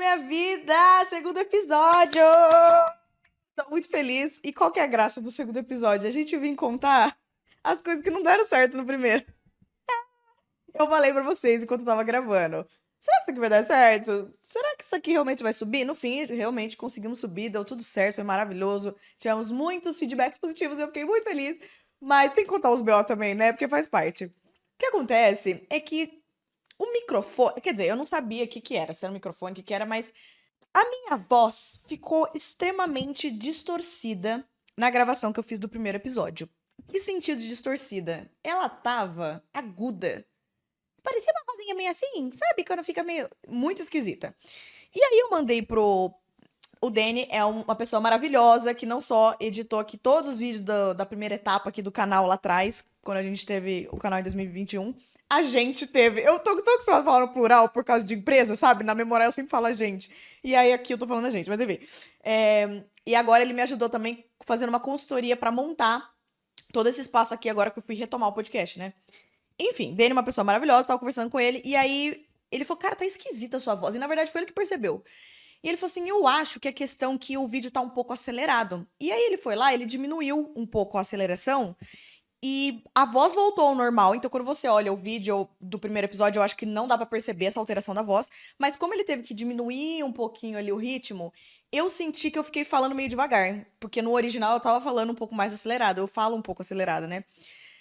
minha vida! Segundo episódio! Tô muito feliz. E qual que é a graça do segundo episódio? A gente vem contar as coisas que não deram certo no primeiro. Eu falei pra vocês enquanto eu tava gravando. Será que isso aqui vai dar certo? Será que isso aqui realmente vai subir? No fim, realmente conseguimos subir, deu tudo certo, foi maravilhoso. Tivemos muitos feedbacks positivos, eu fiquei muito feliz. Mas tem que contar os BO também, né? Porque faz parte. O que acontece é que o microfone. Quer dizer, eu não sabia o que que era, se era um microfone, o que que era, mas a minha voz ficou extremamente distorcida na gravação que eu fiz do primeiro episódio. Que sentido de distorcida? Ela tava aguda. Parecia uma vozinha meio assim, sabe? Quando fica meio muito esquisita. E aí eu mandei pro. O Danny é uma pessoa maravilhosa que não só editou aqui todos os vídeos da primeira etapa aqui do canal lá atrás, quando a gente teve o canal em 2021. A gente teve. Eu tô acostumada a falar no plural por causa de empresa, sabe? Na memória eu sempre falo a gente. E aí aqui eu tô falando a gente, mas enfim. E agora ele me ajudou também fazendo uma consultoria pra montar todo esse espaço aqui agora que eu fui retomar o podcast, né? Enfim, Danny é uma pessoa maravilhosa, tava conversando com ele, e aí ele falou, cara, tá esquisita a sua voz. E na verdade foi ele que percebeu. E ele falou assim, eu acho que a questão é que o vídeo tá um pouco acelerado. E aí ele foi lá, ele diminuiu um pouco a aceleração, e a voz voltou ao normal. Então quando você olha o vídeo do primeiro episódio, eu acho que não dá pra perceber essa alteração da voz. Mas como ele teve que diminuir um pouquinho ali o ritmo, eu senti que eu fiquei falando meio devagar. Porque no original eu tava falando um pouco mais acelerado. Eu falo um pouco acelerado, né?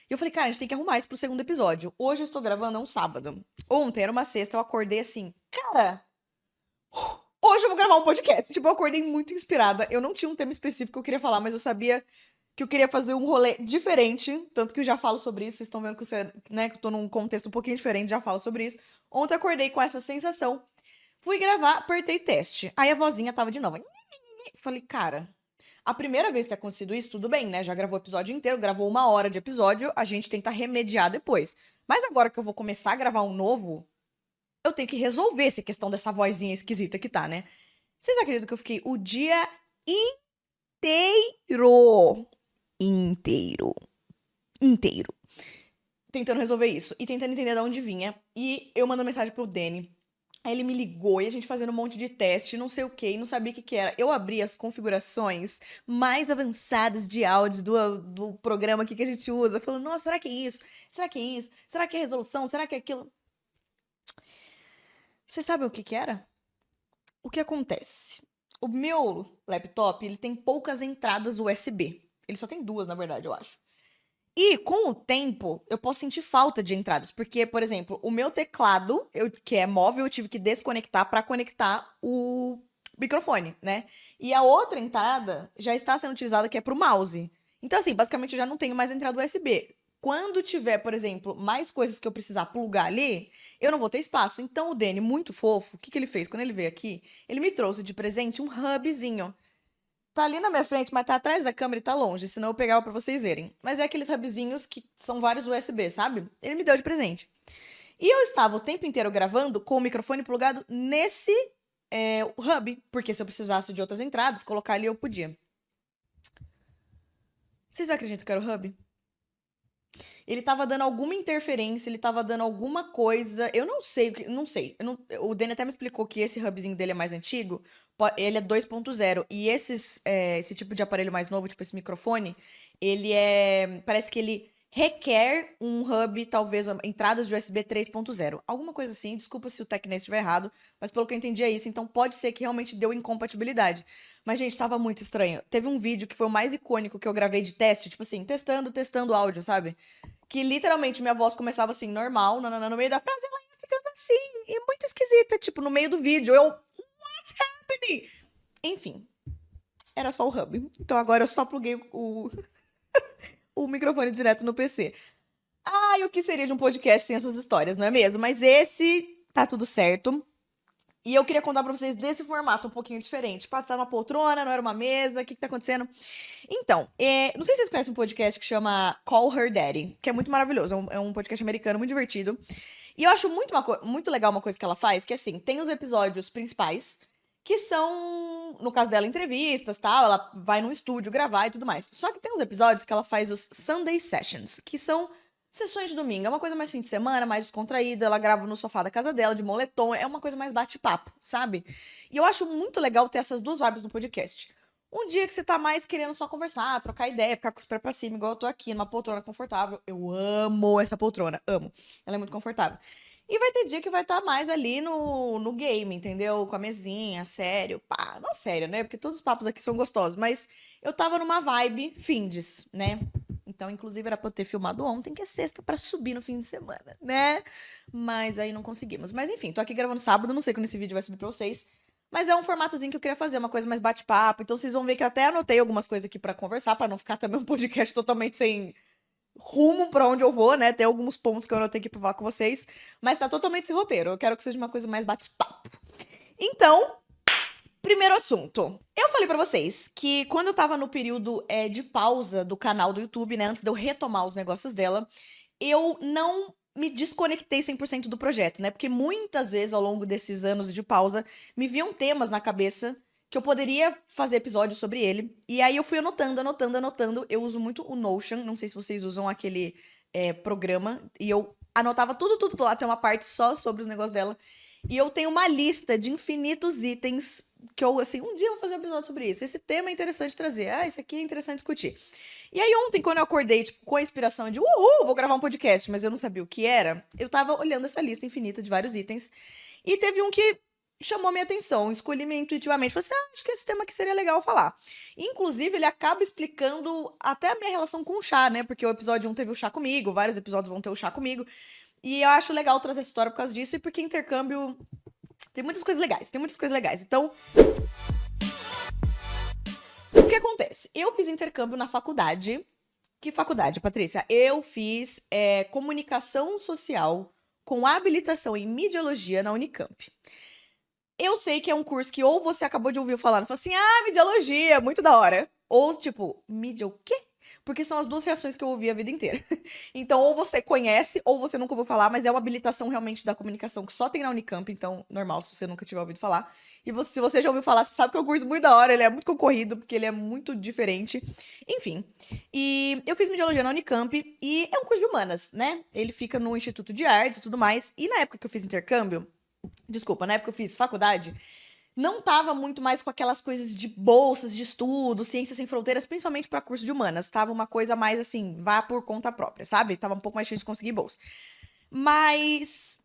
E eu falei, cara, a gente tem que arrumar isso pro segundo episódio. Hoje eu estou gravando, é um sábado. Ontem era uma sexta, eu acordei assim, cara, hoje eu vou gravar um podcast. Tipo, eu acordei muito inspirada. Eu não tinha um tema específico que eu queria falar, mas eu sabia que eu queria fazer um rolê diferente. Tanto que eu já falo sobre isso. Vocês estão vendo que, né, que eu tô num contexto um pouquinho diferente, já falo sobre isso. Ontem eu acordei com essa sensação. Fui gravar, apertei teste. Aí a vozinha tava de novo. Falei, cara, a primeira vez que tem acontecido isso, tudo bem, né? Já gravou o episódio inteiro, gravou 1 hora de episódio, a gente tenta remediar depois. Mas agora que eu vou começar a gravar um novo, eu tenho que resolver essa questão dessa vozinha esquisita que tá, né? Vocês acreditam que eu fiquei o dia inteiro, inteiro, inteiro, tentando resolver isso e tentando entender de onde vinha. E eu mando mensagem pro Danny. Aí ele me ligou e a gente fazendo um monte de teste, não sei o que, não sabia o que que era. Eu abri as configurações mais avançadas de áudio do programa aqui que a gente usa, falando, nossa, será que é isso? Será que é isso? Será que é resolução? Será que é aquilo? Vocês sabem o que que era? O que acontece? O meu laptop, ele tem poucas entradas USB. Ele só tem 2, na verdade, eu acho. E com o tempo, eu posso sentir falta de entradas, porque, por exemplo, o meu teclado, que é móvel, eu tive que desconectar para conectar o microfone, né? E a outra entrada já está sendo utilizada, que é para o mouse. Então, assim, basicamente eu já não tenho mais entrada USB. Quando tiver, por exemplo, mais coisas que eu precisar plugar ali, eu não vou ter espaço. Então, o Dani, muito fofo, o que que ele fez? Quando ele veio aqui, ele me trouxe de presente um hubzinho. Tá ali na minha frente, mas tá atrás da câmera e tá longe, senão eu pegava pra vocês verem. Mas é aqueles hubzinhos que são vários USB, sabe? Ele me deu de presente. E eu estava o tempo inteiro gravando com o microfone plugado nesse hub, porque se eu precisasse de outras entradas, colocar ali eu podia. Vocês acreditam que era o hub? Ele tava dando alguma interferência, ele tava dando alguma coisa. Eu não sei, não sei. O Danny até me explicou que esse hubzinho dele é mais antigo. Ele é 2.0. E esse tipo de aparelho mais novo, tipo esse microfone, ele é. Parece que ele requer um hub, talvez, entradas de USB 3.0. Alguma coisa assim. Desculpa se o Tecnês estiver errado, mas pelo que eu entendi é isso. Então pode ser que realmente deu incompatibilidade. Mas, gente, tava muito estranho. Teve um vídeo que foi o mais icônico que eu gravei de teste, tipo assim, testando áudio, sabe? Que literalmente minha voz começava assim, normal, no meio da frase ela ia ficando assim, e muito esquisita, tipo, no meio do vídeo. What's happening? Enfim, era só o hub. Então agora eu só pluguei o microfone direto no PC. E o que seria de um podcast sem essas histórias, não é mesmo? Mas esse tá tudo certo. E eu queria contar pra vocês desse formato um pouquinho diferente. Passar uma poltrona, não era uma mesa, o que tá acontecendo? Então, não sei se vocês conhecem um podcast que chama Call Her Daddy, que é muito maravilhoso, é um podcast americano muito divertido. E eu acho muito legal uma coisa que ela faz, que assim, tem os episódios principais, que são, no caso dela, entrevistas, tal, ela vai num estúdio gravar e tudo mais. Só que tem uns episódios que ela faz os Sunday Sessions, que são sessões de domingo. É uma coisa mais fim de semana, mais descontraída. Ela grava no sofá da casa dela, de moletom. É uma coisa mais bate-papo, sabe? E eu acho muito legal ter essas duas vibes no podcast. Um dia que você tá mais querendo só conversar, trocar ideia, ficar com os pés pra cima, igual eu tô aqui, numa poltrona confortável. Eu amo essa poltrona, amo. Ela é muito confortável. E vai ter dia que vai estar mais ali no game, entendeu? Com a mesinha, sério, pá. Não sério, né? Porque todos os papos aqui são gostosos, mas eu tava numa vibe findes, né? Então, inclusive, era pra eu ter filmado ontem, que é sexta, pra subir no fim de semana, né? Mas aí não conseguimos. Mas enfim, tô aqui gravando sábado, não sei quando esse vídeo vai subir pra vocês. Mas é um formatozinho que eu queria fazer, uma coisa mais bate-papo. Então vocês vão ver que eu até anotei algumas coisas aqui pra conversar, pra não ficar também um podcast totalmente sem rumo pra onde eu vou, né? Tem alguns pontos que eu anotei aqui pra falar com vocês, mas tá totalmente sem roteiro. Eu quero que seja uma coisa mais bate-papo. Então, primeiro assunto. Eu falei pra vocês que quando eu tava no período de pausa do canal do YouTube, né, antes de eu retomar os negócios dela, eu não me desconectei 100% do projeto, né? Porque muitas vezes ao longo desses anos de pausa me viam temas na cabeça que eu poderia fazer episódio sobre ele. E aí eu fui anotando, anotando, anotando. Eu uso muito o Notion, não sei se vocês usam aquele programa. E eu anotava tudo, tudo, tudo lá. Tem uma parte só sobre os negócios dela. E eu tenho uma lista de infinitos itens que eu, assim, um dia eu vou fazer um episódio sobre isso. Esse tema é interessante trazer. Ah, esse aqui é interessante discutir. E aí ontem, quando eu acordei, tipo, com a inspiração de vou gravar um podcast, mas eu não sabia o que era, eu tava olhando essa lista infinita de vários itens. E teve um que chamou minha atenção, escolhi meio intuitivamente. Falei assim, acho que esse tema aqui seria legal falar. Inclusive, ele acaba explicando até a minha relação com o chá, né? Porque o episódio 1 teve o chá comigo, vários episódios vão ter o chá comigo. E eu acho legal trazer essa história por causa disso e porque intercâmbio tem muitas coisas legais, tem muitas coisas legais. Então, o que acontece? Eu fiz intercâmbio na faculdade. Que faculdade, Patrícia? Eu fiz comunicação social com habilitação em mediologia na Unicamp. Eu sei que é um curso que ou você acabou de ouvir falar e falou assim, mediologia, muito da hora. Ou tipo, mídia o quê? Porque são as duas reações que eu ouvi a vida inteira. Então, ou você conhece, ou você nunca ouviu falar, mas é uma habilitação realmente da comunicação que só tem na Unicamp, então, normal, se você nunca tiver ouvido falar. E se você já ouviu falar, você sabe que é um curso muito da hora, ele é muito concorrido, porque ele é muito diferente. Enfim. E eu fiz mediologia na Unicamp, e é um curso de humanas, né? Ele fica no Instituto de Artes e tudo mais. E na época que eu fiz intercâmbio, desculpa, na época que eu fiz faculdade, não tava muito mais com aquelas coisas de bolsas de estudo, ciências sem fronteiras, principalmente para curso de humanas. Tava uma coisa mais assim, vá por conta própria, sabe? Tava um pouco mais difícil de conseguir bolsa. Mas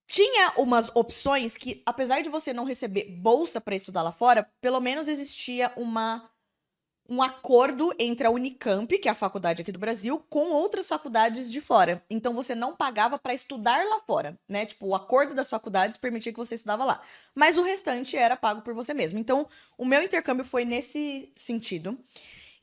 tinha umas opções que, apesar de você não receber bolsa para estudar lá fora, pelo menos existia um acordo entre a Unicamp, que é a faculdade aqui do Brasil, com outras faculdades de fora. Então você não pagava para estudar lá fora, né? Tipo, o acordo das faculdades permitia que você estudava lá. Mas o restante era pago por você mesmo. Então, o meu intercâmbio foi nesse sentido.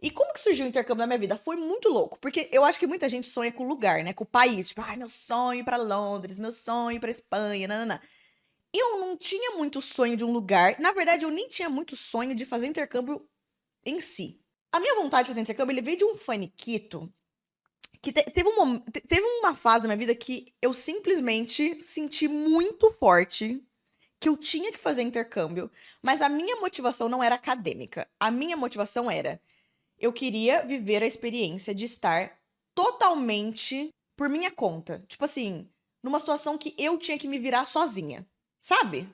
E como que surgiu o intercâmbio na minha vida? Foi muito louco, porque eu acho que muita gente sonha com o lugar, né? Com o país. Tipo, meu sonho ir pra Londres, meu sonho ir pra Espanha, nananã. Eu não tinha muito sonho de um lugar. Na verdade, eu nem tinha muito sonho de fazer intercâmbio em si. A minha vontade de fazer intercâmbio, ele veio de um faniquito que teve uma fase da minha vida que eu simplesmente senti muito forte que eu tinha que fazer intercâmbio, mas a minha motivação não era acadêmica. A minha motivação era, eu queria viver a experiência de estar totalmente por minha conta. Tipo assim, numa situação que eu tinha que me virar sozinha, sabe?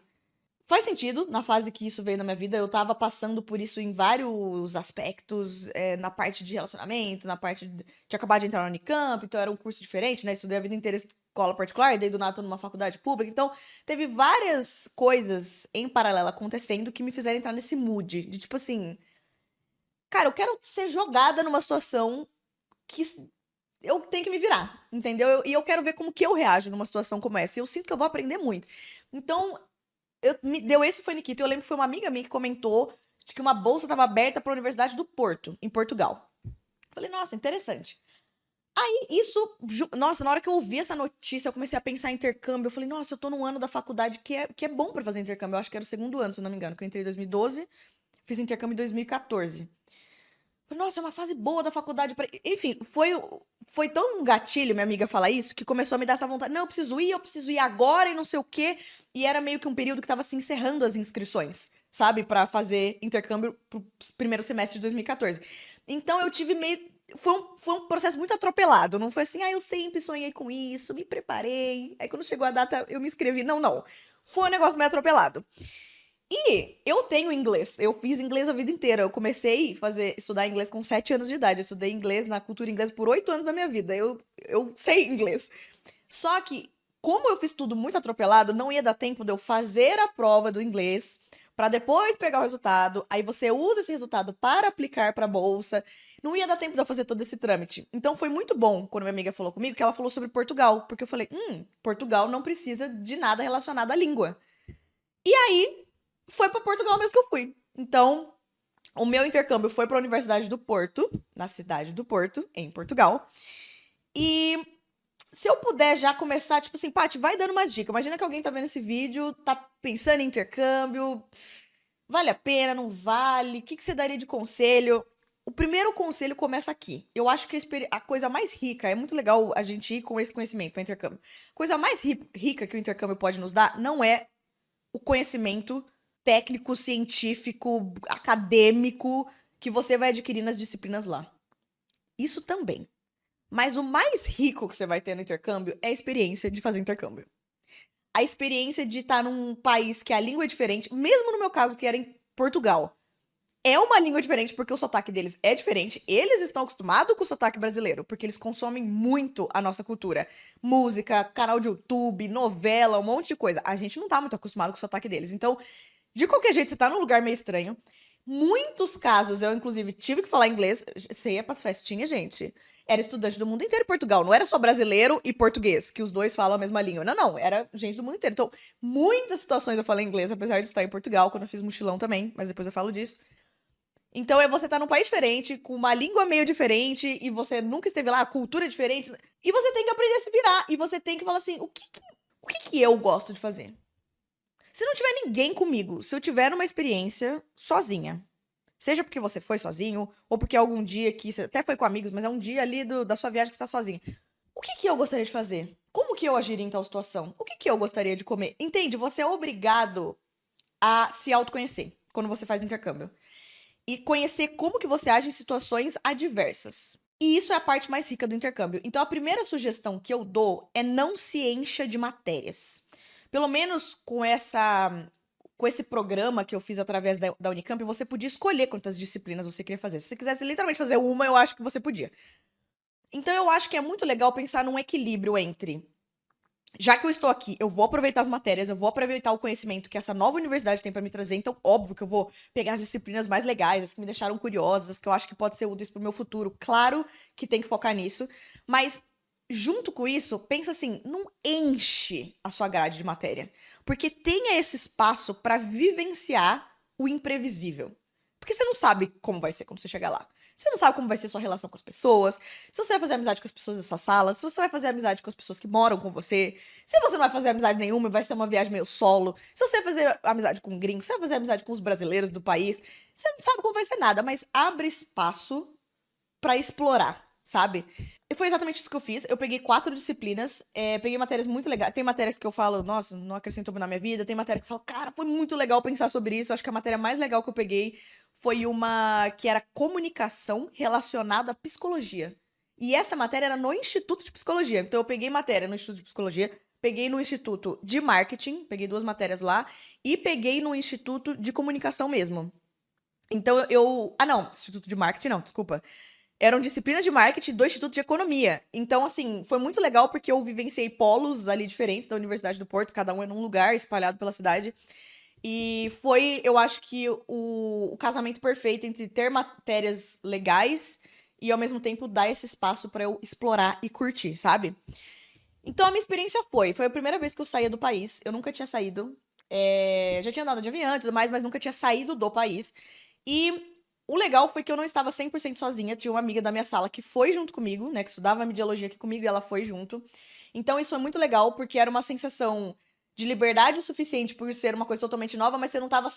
Faz sentido, na fase que isso veio na minha vida, eu tava passando por isso em vários aspectos, na parte de relacionamento, na parte de acabar de entrar na Unicamp, então era um curso diferente, né? Estudei a vida inteira em escola particular, e daí do nada tô numa faculdade pública, então teve várias coisas em paralelo acontecendo que me fizeram entrar nesse mood, de tipo assim, cara, eu quero ser jogada numa situação que eu tenho que me virar, entendeu? E eu quero ver como que eu reajo numa situação como essa, e eu sinto que eu vou aprender muito. Então, me deu esse faniquito. Eu lembro que foi uma amiga minha que comentou de que uma bolsa estava aberta para a Universidade do Porto, em Portugal. Falei, nossa, interessante. Aí, nossa, na hora que eu ouvi essa notícia, eu comecei a pensar em intercâmbio. Eu falei, nossa, eu tô num ano da faculdade que é bom para fazer intercâmbio. Eu acho que era o segundo ano, se eu não me engano, que eu entrei em 2012, fiz intercâmbio em 2014. Falei, nossa, é uma fase boa da faculdade. Enfim, foi tão um gatilho, minha amiga falar isso, que começou a me dar essa vontade. Não, eu preciso ir agora e não sei o quê. E era meio que um período que tava se encerrando as inscrições, sabe? Pra fazer intercâmbio pro primeiro semestre de 2014. Então eu tive meio. foi um processo muito atropelado. Não foi assim, eu sempre sonhei com isso, me preparei. Aí quando chegou a data, eu me inscrevi. Não, não. Foi um negócio meio atropelado. E eu tenho inglês. Eu fiz inglês a vida inteira. Eu comecei a estudar inglês com 7 anos de idade. Eu estudei inglês na cultura inglesa por 8 anos da minha vida. Eu sei inglês. Só que, como eu fiz tudo muito atropelado, não ia dar tempo de eu fazer a prova do inglês para depois pegar o resultado. Aí você usa esse resultado para aplicar para bolsa. Não ia dar tempo de eu fazer todo esse trâmite. Então foi muito bom quando minha amiga falou comigo que ela falou sobre Portugal, porque eu falei, Portugal não precisa de nada relacionado à língua. E aí foi para Portugal mesmo que eu fui. Então, o meu intercâmbio foi para a Universidade do Porto, na cidade do Porto, em Portugal. E se eu puder já começar, tipo assim, Paty, vai dando umas dicas. Imagina que alguém tá vendo esse vídeo, tá pensando em intercâmbio, vale a pena, não vale? O que você daria de conselho? O primeiro conselho começa aqui. Eu acho que a coisa mais rica, é muito legal a gente ir com esse conhecimento para intercâmbio. A coisa mais rica que o intercâmbio pode nos dar não é o conhecimento técnico, científico, acadêmico que você vai adquirir nas disciplinas lá. Isso também. Mas o mais rico que você vai ter no intercâmbio é a experiência de fazer intercâmbio. A experiência de estar num país que a língua é diferente, mesmo no meu caso, que era em Portugal. É uma língua diferente porque o sotaque deles é diferente. Eles estão acostumados com o sotaque brasileiro, porque eles consomem muito a nossa cultura. Música, canal de YouTube, novela, um monte de coisa. A gente não tá muito acostumado com o sotaque deles. Então, de qualquer jeito, você tá num lugar meio estranho. Muitos casos, eu inclusive tive que falar inglês. Você ia pras festinhas, gente. Era estudante do mundo inteiro em Portugal. Não era só brasileiro e português, que os dois falam a mesma língua. Não, não. Era gente do mundo inteiro. Então, muitas situações eu falei inglês, apesar de estar em Portugal, quando eu fiz mochilão também. Mas depois eu falo disso. Então, você tá num país diferente, com uma língua meio diferente, e você nunca esteve lá, cultura diferente. E você tem que aprender a se virar. E você tem que falar assim, o que eu gosto de fazer? Se não tiver ninguém comigo, se eu tiver uma experiência sozinha, seja porque você foi sozinho, ou porque algum dia que você até foi com amigos, mas é um dia ali da sua viagem que você tá sozinha. O que eu gostaria de fazer? Como que eu agiria em tal situação? O que eu gostaria de comer? Entende? Você é obrigado a se autoconhecer quando você faz intercâmbio. E conhecer como que você age em situações adversas. E isso é a parte mais rica do intercâmbio. Então, a primeira sugestão que eu dou é não se encha de matérias. Pelo menos com esse programa que eu fiz através da Unicamp, você podia escolher quantas disciplinas você queria fazer. Se você quisesse literalmente fazer uma, eu acho que você podia. Então, eu acho que é muito legal pensar num equilíbrio entre já que eu estou aqui, eu vou aproveitar as matérias, eu vou aproveitar o conhecimento que essa nova universidade tem pra me trazer. Então, óbvio que eu vou pegar as disciplinas mais legais, as que me deixaram curiosas, as que eu acho que pode ser úteis pro meu futuro. Claro que tem que focar nisso, mas junto com isso, pensa assim, não enche a sua grade de matéria, porque tenha esse espaço pra vivenciar o imprevisível. Porque você não sabe como vai ser quando você chegar lá. Você não sabe como vai ser sua relação com as pessoas, se você vai fazer amizade com as pessoas da sua sala, se você vai fazer amizade com as pessoas que moram com você, se você não vai fazer amizade nenhuma e vai ser uma viagem meio solo, se você vai fazer amizade com um gringo, se você vai fazer amizade com os brasileiros do país, você não sabe como vai ser nada, mas abre espaço pra explorar, sabe? E foi exatamente isso que eu fiz. Eu peguei 4 disciplinas, peguei matérias muito legais. Tem matérias que eu falo, nossa, não acrescentou na minha vida. Tem matéria que eu falo, cara, foi muito legal pensar sobre isso. Acho que a matéria mais legal que eu peguei foi uma que era comunicação relacionada à psicologia. E essa matéria era no Instituto de Psicologia. Então eu peguei matéria no Instituto de Psicologia, peguei no Instituto de Marketing, peguei 2 matérias lá, e peguei no Instituto de Comunicação mesmo. Então eu. Ah, não, Instituto de Marketing, não, desculpa. Eram disciplinas de marketing do Instituto de Economia. Então, assim, foi muito legal porque eu vivenciei polos ali diferentes da Universidade do Porto, cada um é num lugar espalhado pela cidade. E foi, eu acho que, o casamento perfeito entre ter matérias legais e, ao mesmo tempo, dar esse espaço pra eu explorar e curtir, sabe? Então, a minha experiência foi a primeira vez que eu saía do país. Eu nunca tinha saído. Já tinha andado de avião e tudo mais, mas nunca tinha saído do país. E o legal foi que eu não estava 100% sozinha. Tinha uma amiga da minha sala que foi junto comigo, né? Que estudava mediologia aqui comigo e ela foi junto. Então isso foi muito legal, porque era uma sensação de liberdade o suficiente por ser uma coisa totalmente nova, mas você não tava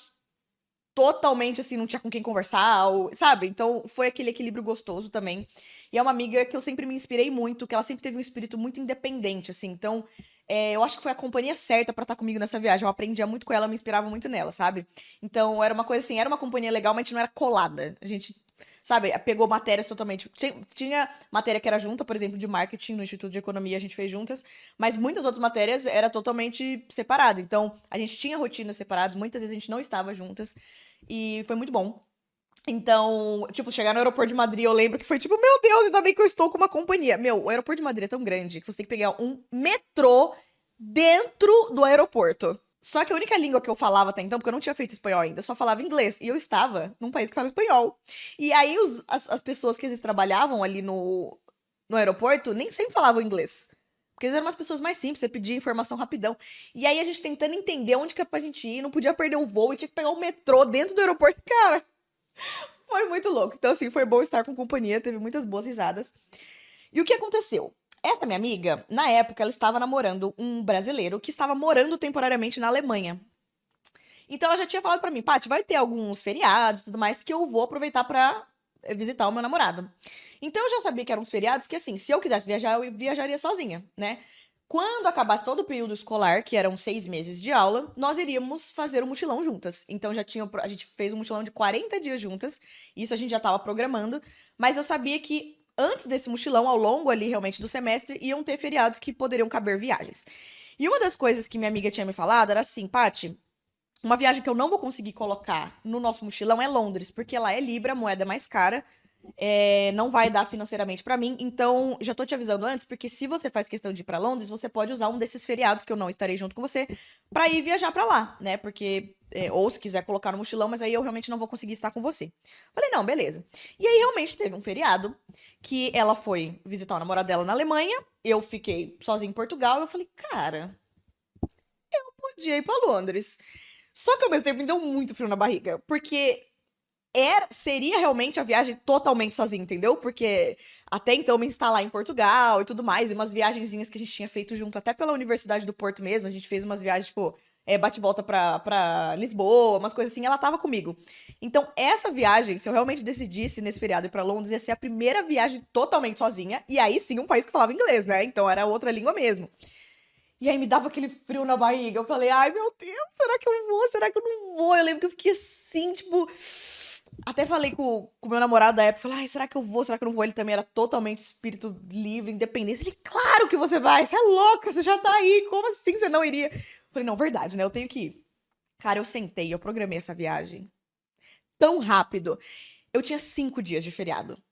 totalmente assim, não tinha com quem conversar, sabe? Então foi aquele equilíbrio gostoso também. E é uma amiga que eu sempre me inspirei muito, que ela sempre teve um espírito muito independente, assim. Então, eu acho que foi a companhia certa pra estar comigo nessa viagem. Eu aprendia muito com ela, eu me inspirava muito nela, sabe? Então, era uma coisa assim, era uma companhia legal, mas a gente não era colada. A gente, sabe, pegou matérias totalmente. Tinha matéria que era junta, por exemplo, de marketing no Instituto de Economia, a gente fez juntas, mas muitas outras matérias era totalmente separada. Então, a gente tinha rotinas separadas, muitas vezes a gente não estava juntas, e foi muito bom. Então, tipo, chegar no aeroporto de Madrid, eu lembro que foi tipo, meu Deus, ainda bem que eu estou com uma companhia. Meu, o aeroporto de Madrid é tão grande que você tem que pegar um metrô dentro do aeroporto. Só que a única língua que eu falava até então, porque eu não tinha feito espanhol ainda, eu só falava inglês. E eu estava num país que fala espanhol. E aí as pessoas que às vezes trabalhavam ali no aeroporto nem sempre falavam inglês. Porque eles eram umas pessoas mais simples, você pedia informação rapidão. E aí a gente tentando entender onde que é pra gente ir, não podia perder o voo e tinha que pegar o metrô dentro do aeroporto. Cara, foi muito louco. Então, assim, foi bom estar com companhia, teve muitas boas risadas. E o que aconteceu? Essa minha amiga, na época, ela estava namorando um brasileiro que estava morando temporariamente na Alemanha. Então ela já tinha falado pra mim, Paty, vai ter alguns feriados e tudo mais que eu vou aproveitar pra visitar o meu namorado. Então eu já sabia que eram uns feriados que, assim, se eu quisesse viajar, eu viajaria sozinha, né? Quando acabasse todo o período escolar, que eram 6 meses de aula, nós iríamos fazer um mochilão juntas. Então a gente fez um mochilão de 40 dias juntas, isso a gente já estava programando, mas eu sabia que antes desse mochilão, ao longo ali realmente do semestre, iam ter feriados que poderiam caber viagens. E uma das coisas que minha amiga tinha me falado era assim, Paty, uma viagem que eu não vou conseguir colocar no nosso mochilão é Londres, porque lá é Libra, a moeda é mais cara. Não vai dar financeiramente pra mim, então já tô te avisando antes, porque se você faz questão de ir pra Londres, você pode usar um desses feriados que eu não estarei junto com você pra ir viajar pra lá, né? Porque ou se quiser colocar no mochilão, mas aí eu realmente não vou conseguir estar com você. Falei, não, beleza. E aí realmente teve um feriado que ela foi visitar o namorado dela na Alemanha, eu fiquei sozinha em Portugal, e eu falei, cara, podia ir pra Londres. Só que ao mesmo tempo me deu muito frio na barriga, porque seria realmente a viagem totalmente sozinha, entendeu? Porque até então me instalar em Portugal e tudo mais, e umas viagenzinhas que a gente tinha feito junto, até pela Universidade do Porto mesmo, a gente fez umas viagens, tipo, bate-volta pra Lisboa, umas coisas assim, ela tava comigo. Então, essa viagem, se eu realmente decidisse nesse feriado ir pra Londres, ia ser a primeira viagem totalmente sozinha, e aí sim um país que falava inglês, né? Então era outra língua mesmo. E aí me dava aquele frio na barriga. Eu falei, ai meu Deus, será que eu vou? Será que eu não vou? Eu lembro que eu fiquei assim, tipo. Até falei com o meu namorado da época, falei, ai, será que eu vou? Será que eu não vou? Ele também era totalmente espírito livre, independência. Ele, claro que você vai, você é louca, você já tá aí, como assim você não iria? Eu falei, não, verdade, né? Eu tenho que ir. Cara, eu sentei, eu programei essa viagem tão rápido. Eu tinha 5 dias de feriado.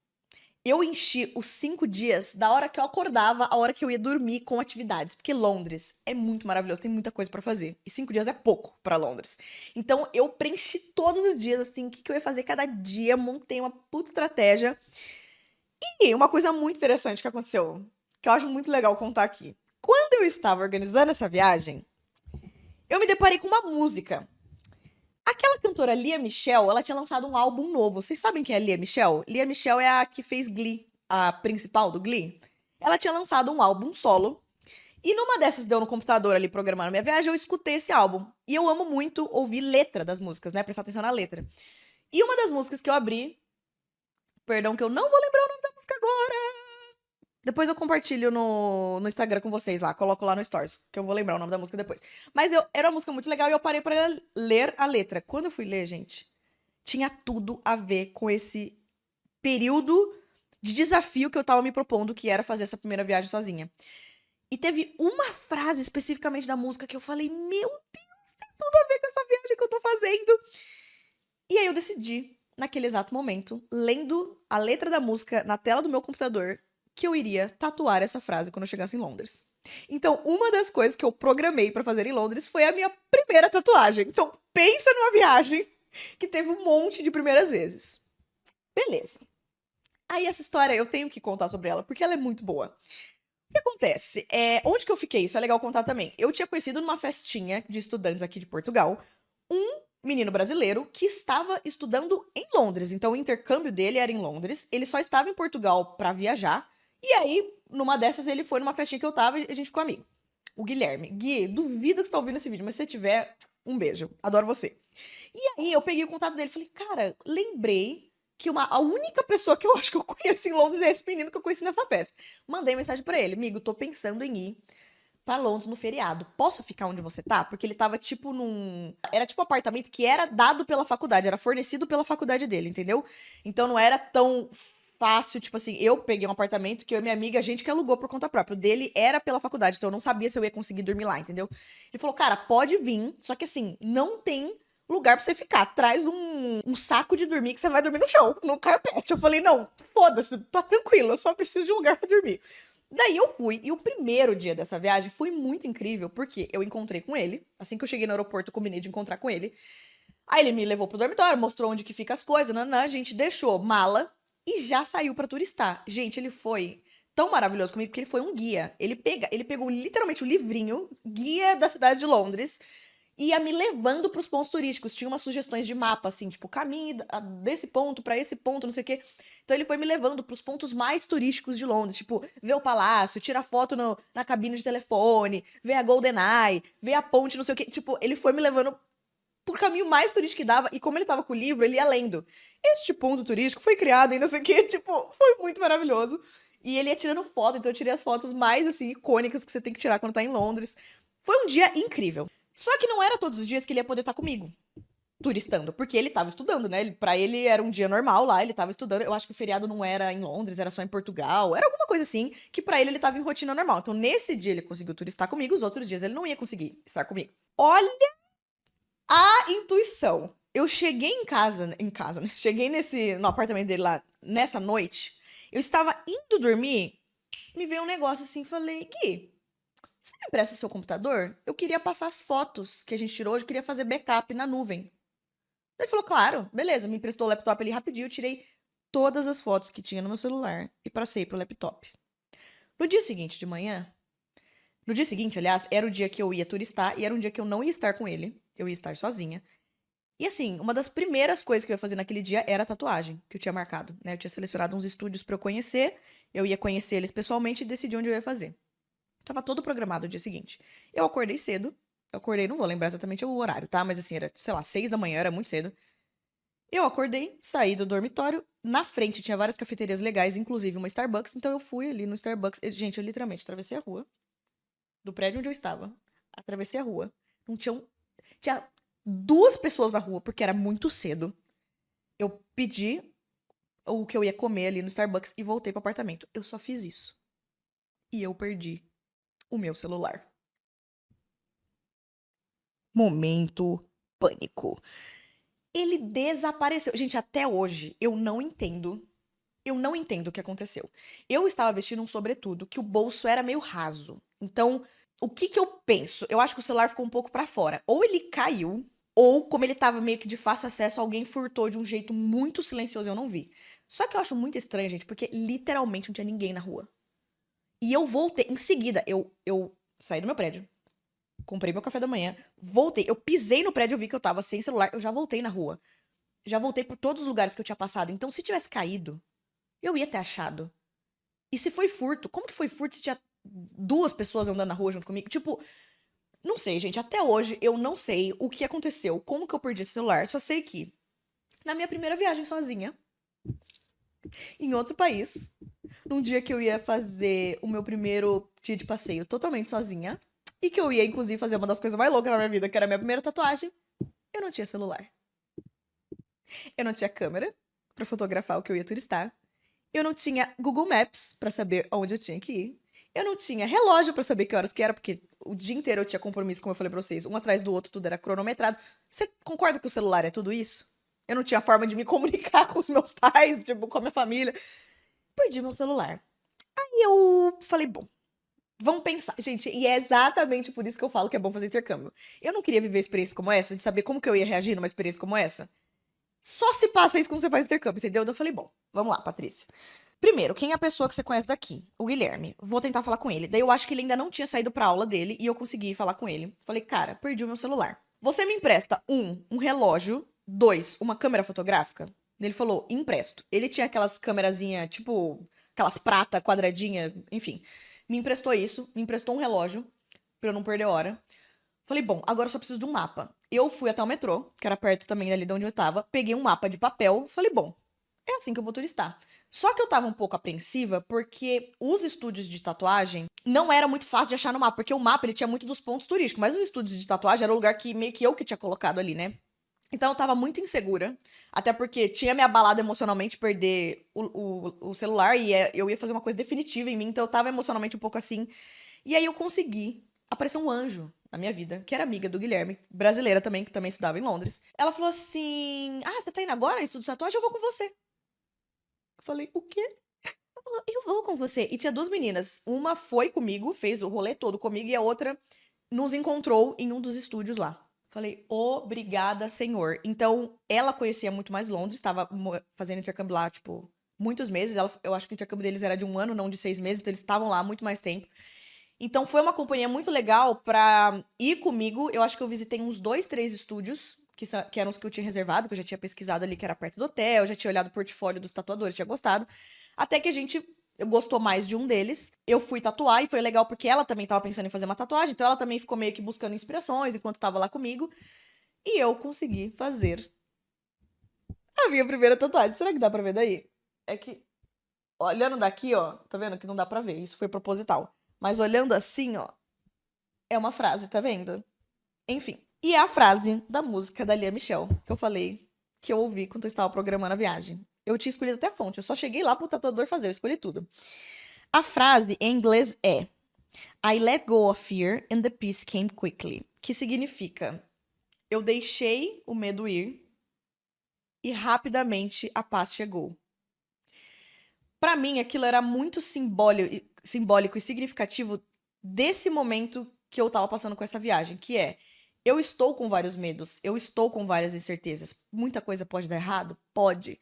Eu enchi os 5 dias da hora que eu acordava à hora que eu ia dormir com atividades. Porque Londres é muito maravilhoso, tem muita coisa pra fazer. E 5 dias é pouco pra Londres. Então eu preenchi todos os dias, assim, o que, que eu ia fazer cada dia, montei uma puta estratégia. E uma coisa muito interessante que aconteceu, que eu acho muito legal contar aqui. Quando eu estava organizando essa viagem, eu me deparei com uma música. Aquela cantora Lia Michele, ela tinha lançado um álbum novo. Vocês sabem quem é Lia Michele? Lia Michele é a que fez Glee, a principal do Glee. Ela tinha lançado um álbum solo. E numa dessas deu no computador ali programando minha viagem, eu escutei esse álbum. E eu amo muito ouvir letra das músicas, né? Prestar atenção na letra. E uma das músicas que eu abri, perdão que eu não vou lembrar o nome da música agora. Depois eu compartilho no Instagram com vocês lá, coloco lá no Stories, que eu vou lembrar o nome da música depois. Mas era uma música muito legal e eu parei pra ler a letra. Quando eu fui ler, gente, tinha tudo a ver com esse período de desafio que eu tava me propondo, que era fazer essa primeira viagem sozinha. E teve uma frase especificamente da música que eu falei, meu Deus, tem tudo a ver com essa viagem que eu tô fazendo. E aí eu decidi, naquele exato momento, lendo a letra da música na tela do meu computador, que eu iria tatuar essa frase quando eu chegasse em Londres. Então, uma das coisas que eu programei pra fazer em Londres foi a minha primeira tatuagem. Então, pensa numa viagem que teve um monte de primeiras vezes. Beleza. Aí essa história eu tenho que contar sobre ela, porque ela é muito boa. O que acontece? Onde que eu fiquei? Isso é legal contar também. Eu tinha conhecido numa festinha de estudantes aqui de Portugal um menino brasileiro que estava estudando em Londres. Então, o intercâmbio dele era em Londres. Ele só estava em Portugal pra viajar. E aí, numa dessas, ele foi numa festinha que eu tava e a gente ficou amigo. O Guilherme. Gui, duvido que você tá ouvindo esse vídeo, mas se você tiver, um beijo. Adoro você. E aí, eu peguei o contato dele e falei, cara, lembrei que a única pessoa que eu acho que eu conheço em Londres é esse menino que eu conheci nessa festa. Mandei mensagem pra ele, amigo, tô pensando em ir pra Londres no feriado. Posso ficar onde você tá? Porque ele tava, tipo, Era tipo um apartamento que era dado pela faculdade, era fornecido pela faculdade dele, entendeu? Então não era tão fácil, tipo assim, eu peguei um apartamento que eu e minha amiga, a gente que alugou por conta própria. O dele era pela faculdade, então eu não sabia se eu ia conseguir dormir lá, entendeu? Ele falou, cara, pode vir, só que assim, não tem lugar pra você ficar. Traz um saco de dormir que você vai dormir no chão, no carpete. Eu falei, não, foda-se, tá tranquilo, eu só preciso de um lugar pra dormir. Daí eu fui, e o primeiro dia dessa viagem foi muito incrível, porque eu encontrei com ele, assim que eu cheguei no aeroporto, eu combinei de encontrar com ele. Aí ele me levou pro dormitório, mostrou onde que fica as coisas, nanã, a gente deixou mala e já saiu pra turistar. Gente, ele foi tão maravilhoso comigo, porque ele foi um guia. Ele pegou literalmente o livrinho, Guia da Cidade de Londres, ia me levando pros pontos turísticos. Tinha umas sugestões de mapa, assim, tipo, caminho desse ponto pra esse ponto, não sei o quê. Então ele foi me levando pros pontos mais turísticos de Londres, tipo, ver o palácio, tirar foto na cabine de telefone, ver a Golden Eye, ver a ponte, não sei o quê. Tipo, ele foi me levando por caminho mais turístico que dava, e como ele tava com o livro, ele ia lendo. Este ponto turístico foi criado em não sei o quê, tipo, foi muito maravilhoso. E ele ia tirando foto, então eu tirei as fotos mais, assim, icônicas que você tem que tirar quando tá em Londres. Foi um dia incrível. Só que não era todos os dias que ele ia poder estar comigo, turistando, porque ele tava estudando, né? Pra ele era um dia normal lá, ele tava estudando. Eu acho que o feriado não era em Londres, era só em Portugal, era alguma coisa assim, que pra ele tava em rotina normal. Então nesse dia ele conseguiu turistar comigo, os outros dias ele não ia conseguir estar comigo. Olha a intuição. Eu cheguei em casa, né? Cheguei no apartamento dele lá nessa noite. Eu estava indo dormir, me veio um negócio assim, falei, Gui, você me empresta seu computador? Eu queria passar as fotos que a gente tirou hoje, eu queria fazer backup na nuvem. Ele falou, claro, beleza, me emprestou o laptop ali rapidinho, eu tirei todas as fotos que tinha no meu celular e passei pro laptop. No dia seguinte de manhã, no dia seguinte, aliás, era o dia que eu ia turistar e era um dia que eu não ia estar com ele, eu ia estar sozinha. E assim, uma das primeiras coisas que eu ia fazer naquele dia era a tatuagem, que eu tinha marcado, né? Eu tinha selecionado uns estúdios pra eu conhecer, eu ia conhecer eles pessoalmente e decidir onde eu ia fazer. Tava todo programado o dia seguinte. Eu acordei cedo. Eu acordei, não vou lembrar exatamente o horário, tá? Mas assim, era, sei lá, 6 da manhã, era muito cedo. Eu acordei, saí do dormitório. Na frente tinha várias cafeterias legais, inclusive uma Starbucks. Então eu fui ali no Starbucks. Gente, eu literalmente atravessei a rua do prédio onde eu estava. Atravessei a rua. Não tinham. Tinha duas pessoas na rua, porque era muito cedo. Eu pedi o que eu ia comer ali no Starbucks e voltei pro apartamento. Eu só fiz isso. E eu perdi o meu celular. Momento pânico. Ele desapareceu. Gente, até hoje eu não entendo. Eu não entendo o que aconteceu. Eu estava vestindo um sobretudo que o bolso era meio raso. Então, o que que eu penso? Eu acho que o celular ficou um pouco pra fora. Ou ele caiu, ou como ele tava meio que de fácil acesso, alguém furtou de um jeito muito silencioso e eu não vi. Só que eu acho muito estranho, gente, porque literalmente não tinha ninguém na rua. E eu voltei, em seguida, eu saí do meu prédio, comprei meu café da manhã, voltei. Eu pisei no prédio, eu vi que eu tava sem celular, eu já voltei na rua. Já voltei por todos os lugares que eu tinha passado. Então, se tivesse caído, eu ia ter achado. E se foi furto, como que foi furto se tinha duas pessoas andando na rua junto comigo? Tipo, não sei, gente. Até hoje eu não sei o que aconteceu, como que eu perdi esse celular. Só sei que na minha primeira viagem sozinha, em outro país, num dia que eu ia fazer o meu primeiro dia de passeio totalmente sozinha, e que eu ia, inclusive, fazer uma das coisas mais loucas da minha vida, que era a minha primeira tatuagem, eu não tinha celular. Eu não tinha câmera pra fotografar o que eu ia turistar. Eu não tinha Google Maps pra saber onde eu tinha que ir. Eu não tinha relógio pra saber que horas que era, porque o dia inteiro eu tinha compromisso, como eu falei pra vocês, um atrás do outro, tudo era cronometrado. Você concorda que o celular é tudo isso? Eu não tinha forma de me comunicar com os meus pais, tipo, com a minha família. Perdi meu celular. Aí eu falei, bom, vamos pensar. Gente, e é exatamente por isso que eu falo que é bom fazer intercâmbio. Eu não queria viver experiência como essa, de saber como que eu ia reagir numa experiência como essa. Só se passa isso quando você faz intercâmbio, entendeu? Então eu falei, bom, vamos lá, Patrícia. Primeiro, quem é a pessoa que você conhece daqui? O Guilherme. Vou tentar falar com ele. Daí eu acho que ele ainda não tinha saído pra aula dele e eu consegui falar com ele. Falei, cara, perdi o meu celular. Você me empresta, um relógio, dois, uma câmera fotográfica? Ele falou, empresto. Ele tinha aquelas câmerazinhas, tipo, aquelas prata quadradinha, enfim. Me emprestou isso, me emprestou um relógio, pra eu não perder hora. Falei, bom, agora eu só preciso de um mapa. Eu fui até o metrô, que era perto também ali de onde eu tava, peguei um mapa de papel, falei, bom, é assim que eu vou turistar. Só que eu tava um pouco apreensiva porque os estúdios de tatuagem não era muito fácil de achar no mapa, porque o mapa ele tinha muito dos pontos turísticos, mas os estúdios de tatuagem era o lugar que meio que eu que tinha colocado ali, né? Então eu tava muito insegura, até porque tinha me abalado emocionalmente perder o celular e eu ia fazer uma coisa definitiva em mim, então eu tava emocionalmente um pouco assim. E aí eu consegui. Apareceu um anjo na minha vida, que era amiga do Guilherme, brasileira também, que também estudava em Londres. Ela falou assim: Ah, você tá indo agora? Estudo de tatuagem? Eu vou com você. Eu falei: O quê? Ela falou: Eu vou com você. E tinha duas meninas. Uma foi comigo, fez o rolê todo comigo, e a outra nos encontrou em um dos estúdios lá. Falei, obrigada, senhor. Então, ela conhecia muito mais Londres, estava fazendo intercâmbio lá, tipo, muitos meses. Eu acho que o intercâmbio deles era de 1 ano, não de 6 meses, então eles estavam lá há muito mais tempo. Então, foi uma companhia muito legal pra ir comigo. Eu acho que eu visitei uns 2, 3 estúdios, que eram os que eu tinha reservado, que eu já tinha pesquisado ali, que era perto do hotel, já tinha olhado o portfólio dos tatuadores, tinha gostado. Até que a gente gostou mais de um deles. Eu fui tatuar e foi legal porque ela também tava pensando em fazer uma tatuagem, então ela também ficou meio que buscando inspirações enquanto tava lá comigo. E eu consegui fazer a minha primeira tatuagem. Será que dá pra ver daí? É que, olhando daqui, ó, tá vendo que não dá pra ver, isso foi proposital. Mas olhando assim, ó, é uma frase, tá vendo? Enfim. E é a frase da música da Lia Michele, que eu falei que eu ouvi quando eu estava programando a viagem. Eu tinha escolhido até a fonte, eu só cheguei lá pro tatuador fazer, eu escolhi tudo. A frase em inglês é I let go of fear and the peace came quickly. Que significa eu deixei o medo ir e rapidamente a paz chegou. Pra mim, aquilo era muito simbólico e significativo desse momento que eu tava passando com essa viagem, que é eu estou com vários medos, eu estou com várias incertezas. Muita coisa pode dar errado? Pode.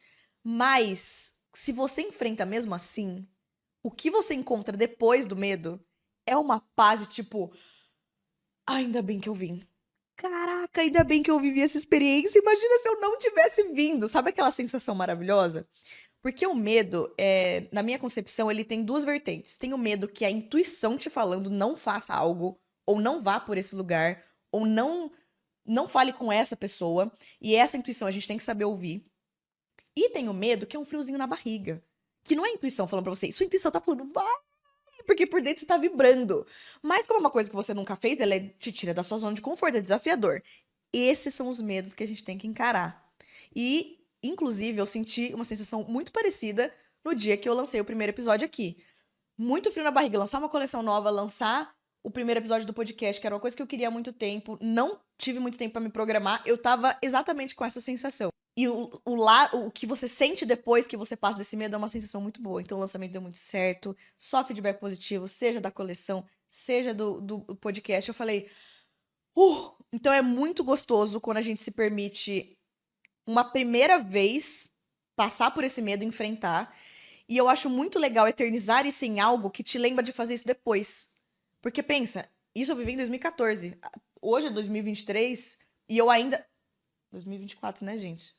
Mas se você enfrenta mesmo assim, o que você encontra depois do medo é uma paz de tipo, ainda bem que eu vim. Caraca, ainda bem que eu vivi essa experiência. Imagina se eu não tivesse vindo. Sabe aquela sensação maravilhosa? Porque o medo, na minha concepção, ele tem duas vertentes. Tem o medo que é a intuição te falando não faça algo, ou não vá por esse lugar, ou não fale com essa pessoa. E essa intuição a gente tem que saber ouvir. E tem o medo que é um friozinho na barriga. Que não é a intuição falando pra você. Sua intuição tá falando, vai, porque por dentro você tá vibrando. Mas como é uma coisa que você nunca fez, ela te tira da sua zona de conforto, é desafiador. Esses são os medos que a gente tem que encarar. E, inclusive, eu senti uma sensação muito parecida no dia que eu lancei o primeiro episódio aqui. Muito frio na barriga, lançar uma coleção nova, lançar o primeiro episódio do podcast, que era uma coisa que eu queria há muito tempo, não tive muito tempo pra me programar, eu tava exatamente com essa sensação. E o que você sente depois que você passa desse medo é uma sensação muito boa. Então o lançamento deu muito certo, só feedback positivo, seja da coleção, seja do podcast. Eu falei, então é muito gostoso quando a gente se permite uma primeira vez passar por esse medo, enfrentar. E eu acho muito legal eternizar isso em algo que te lembra de fazer isso depois. Porque pensa, isso eu vivi em 2014. Hoje é 2023 e eu ainda. 2024, né, gente?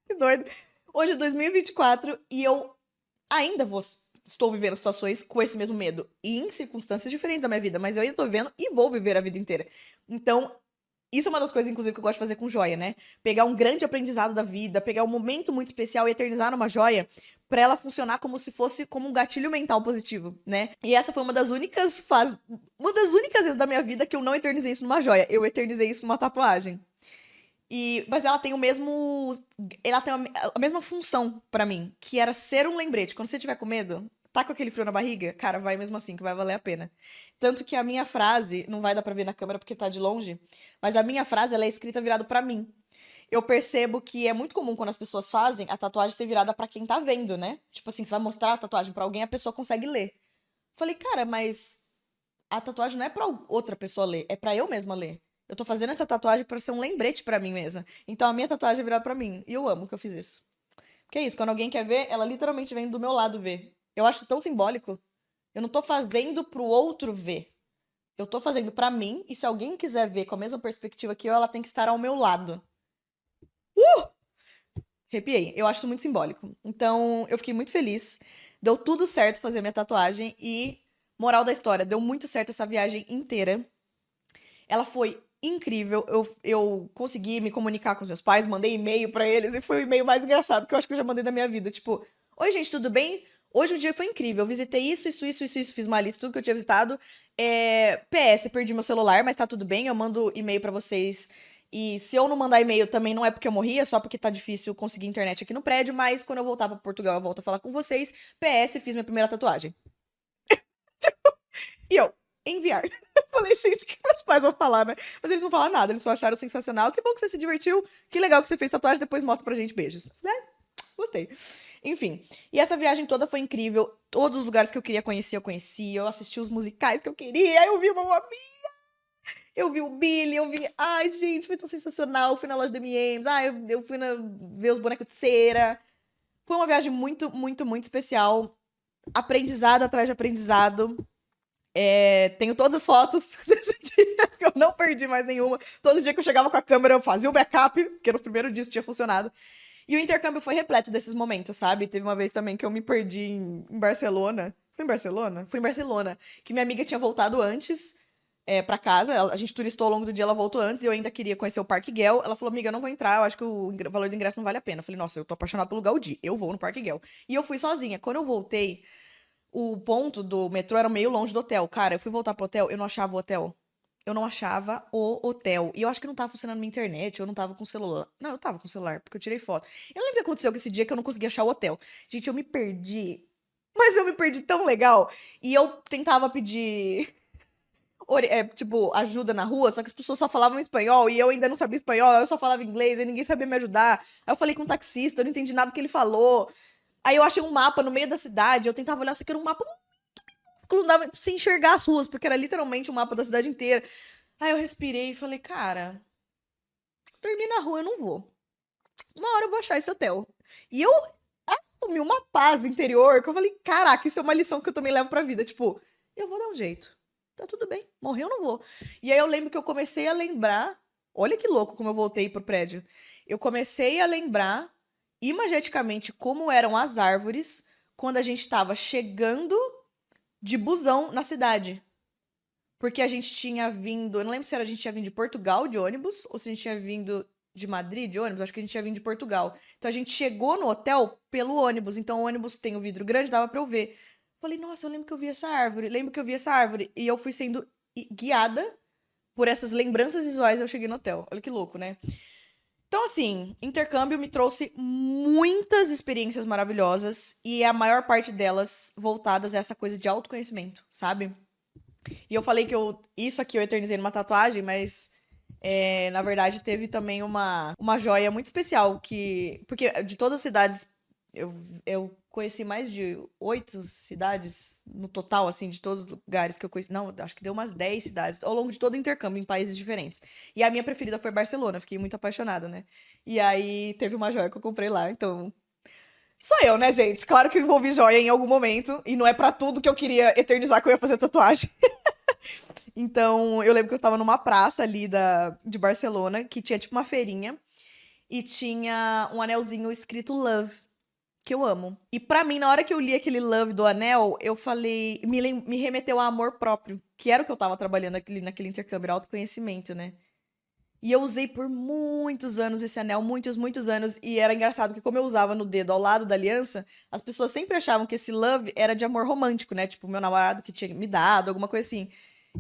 Que doido. Hoje é 2024 e eu ainda estou vivendo situações com esse mesmo medo. E em circunstâncias diferentes da minha vida, mas eu ainda estou vivendo e vou viver a vida inteira. Então, isso é uma das coisas, inclusive, que eu gosto de fazer com joia, né? Pegar um grande aprendizado da vida, pegar um momento muito especial e eternizar numa joia pra ela funcionar como se fosse como um gatilho mental positivo, né? E essa foi uma das únicas vezes da minha vida que eu não eternizei isso numa joia. Eu eternizei isso numa tatuagem. Mas ela tem o mesmo. Ela tem a mesma função pra mim, que era ser um lembrete. Quando você tiver com medo, tá com aquele frio na barriga, cara, vai mesmo assim, que vai valer a pena. Tanto que a minha frase, não vai dar pra ver na câmera porque tá de longe, mas a minha frase, ela é escrita virado pra mim. Eu percebo que é muito comum quando as pessoas fazem a tatuagem ser virada pra quem tá vendo, né? Tipo assim, você vai mostrar a tatuagem pra alguém, a pessoa consegue ler. Falei, cara, mas a tatuagem não é pra outra pessoa ler, é pra eu mesma ler. Eu tô fazendo essa tatuagem pra ser um lembrete pra mim mesma. Então a minha tatuagem é virada pra mim. E eu amo que eu fiz isso. Porque é isso, quando alguém quer ver, ela literalmente vem do meu lado ver. Eu acho tão simbólico. Eu não tô fazendo pro outro ver. Eu tô fazendo pra mim, e se alguém quiser ver com a mesma perspectiva que eu, ela tem que estar ao meu lado. Arrepiei. Eu acho isso muito simbólico. Então, eu fiquei muito feliz. Deu tudo certo fazer minha tatuagem e, moral da história, deu muito certo essa viagem inteira. Ela foi incrível. Eu consegui me comunicar com os meus pais, mandei e-mail pra eles e foi o e-mail mais engraçado que eu acho que eu já mandei da minha vida. Tipo, oi, gente, tudo bem? Hoje o dia foi incrível. Eu visitei isso, fiz uma lista, tudo que eu tinha visitado. PS, perdi meu celular, mas tá tudo bem. Eu mando e-mail pra vocês. E se eu não mandar e-mail também não é porque eu morri, é só porque tá difícil conseguir internet aqui no prédio. Mas quando eu voltar pra Portugal, eu volto a falar com vocês. PS, fiz minha primeira tatuagem. E eu, enviar. Eu falei, gente, o que meus pais vão falar, né? Mas eles não falaram nada, eles só acharam sensacional. Que bom que você se divertiu, que legal que você fez tatuagem, depois mostra pra gente, beijos. Né? Gostei. Enfim, e essa viagem toda foi incrível. Todos os lugares que eu queria conhecer, eu conheci. Eu assisti os musicais que eu queria. Eu vi o Mamma Mia, eu vi o Billy, eu vi... Ai, gente, foi tão sensacional. Eu fui na loja do M&M's. Eu fui ver os bonecos de cera. Foi uma viagem muito, muito, muito especial. Aprendizado atrás de aprendizado. Tenho todas as fotos desse dia, porque eu não perdi mais nenhuma. Todo dia que eu chegava com a câmera, eu fazia o backup, porque no primeiro dia isso tinha funcionado. E o intercâmbio foi repleto desses momentos, sabe? Teve uma vez também que eu me perdi em Barcelona. Foi em Barcelona? Foi em Barcelona. Que minha amiga tinha voltado antes pra casa. A gente turistou ao longo do dia, ela voltou antes. E eu ainda queria conhecer o Parque Güell. Ela falou, amiga, eu não vou entrar. Eu acho que o valor do ingresso não vale a pena. Eu falei, nossa, eu tô apaixonada pelo Gaudí. Eu vou no Parque Güell. E eu fui sozinha. Quando eu voltei, o ponto do metrô era meio longe do hotel. Cara, eu fui voltar pro hotel, eu não achava o hotel. Eu não achava o hotel. E eu acho que não tava funcionando minha internet, eu não tava com celular. Não, eu tava com celular, porque eu tirei foto. Eu não lembro o que aconteceu com esse dia que eu não consegui achar o hotel. Gente, eu me perdi. Mas eu me perdi tão legal. E eu tentava pedir, tipo, ajuda na rua, só que as pessoas só falavam espanhol e eu ainda não sabia espanhol, eu só falava inglês, e ninguém sabia me ajudar. Aí eu falei com um taxista, eu não entendi nada que ele falou. Aí eu achei um mapa no meio da cidade, eu tentava olhar, só que era um mapa não dava pra você enxergar as ruas, porque era literalmente um mapa da cidade inteira. Aí eu respirei e falei, cara, dormir na rua eu não vou. Uma hora eu vou achar esse hotel. E eu assumi uma paz interior que eu falei, caraca, isso é uma lição que eu também levo pra vida. Tipo, eu vou dar um jeito. Tá tudo bem, morrer eu não vou. E aí eu lembro que eu comecei a lembrar, olha que louco como eu voltei pro prédio. Eu comecei a lembrar imageticamente como eram as árvores quando a gente tava chegando de busão na cidade. Porque a gente tinha vindo. Eu não lembro se a gente tinha vindo de Portugal de ônibus ou se a gente tinha vindo de Madrid de ônibus. Acho que a gente tinha vindo de Portugal. Então a gente chegou no hotel pelo ônibus. Então o ônibus tem o vidro grande, dava pra eu ver. Falei, nossa, eu lembro que eu vi essa árvore. Lembro que eu vi essa árvore. E eu fui sendo guiada por essas lembranças visuais. Eu cheguei no hotel. Olha que louco, né? Então, assim, intercâmbio me trouxe muitas experiências maravilhosas e a maior parte delas voltadas a essa coisa de autoconhecimento, sabe? E eu falei que isso aqui eu eternizei numa tatuagem, mas na verdade teve também uma joia muito especial porque de todas as cidades, eu conheci mais de 8 cidades no total, assim, de todos os lugares que eu conheci. Não, acho que deu umas 10 cidades ao longo de todo o intercâmbio, em países diferentes. E a minha preferida foi Barcelona, fiquei muito apaixonada, né? E aí teve uma joia que eu comprei lá, então. Sou eu, né, gente? Claro que eu envolvi joia em algum momento, e não é pra tudo que eu queria eternizar que eu ia fazer tatuagem. Então, eu lembro que eu estava numa praça ali de Barcelona, que tinha tipo uma feirinha, e tinha um anelzinho escrito Love, que eu amo. E pra mim, na hora que eu li aquele Love do anel, eu falei, me remeteu a amor próprio, que era o que eu tava trabalhando naquele intercâmbio, autoconhecimento, né? E eu usei por muitos anos esse anel, muitos, muitos anos. E era engraçado que, como eu usava no dedo ao lado da aliança, as pessoas sempre achavam que esse love era de amor romântico, né? Tipo, meu namorado que tinha me dado, alguma coisa assim.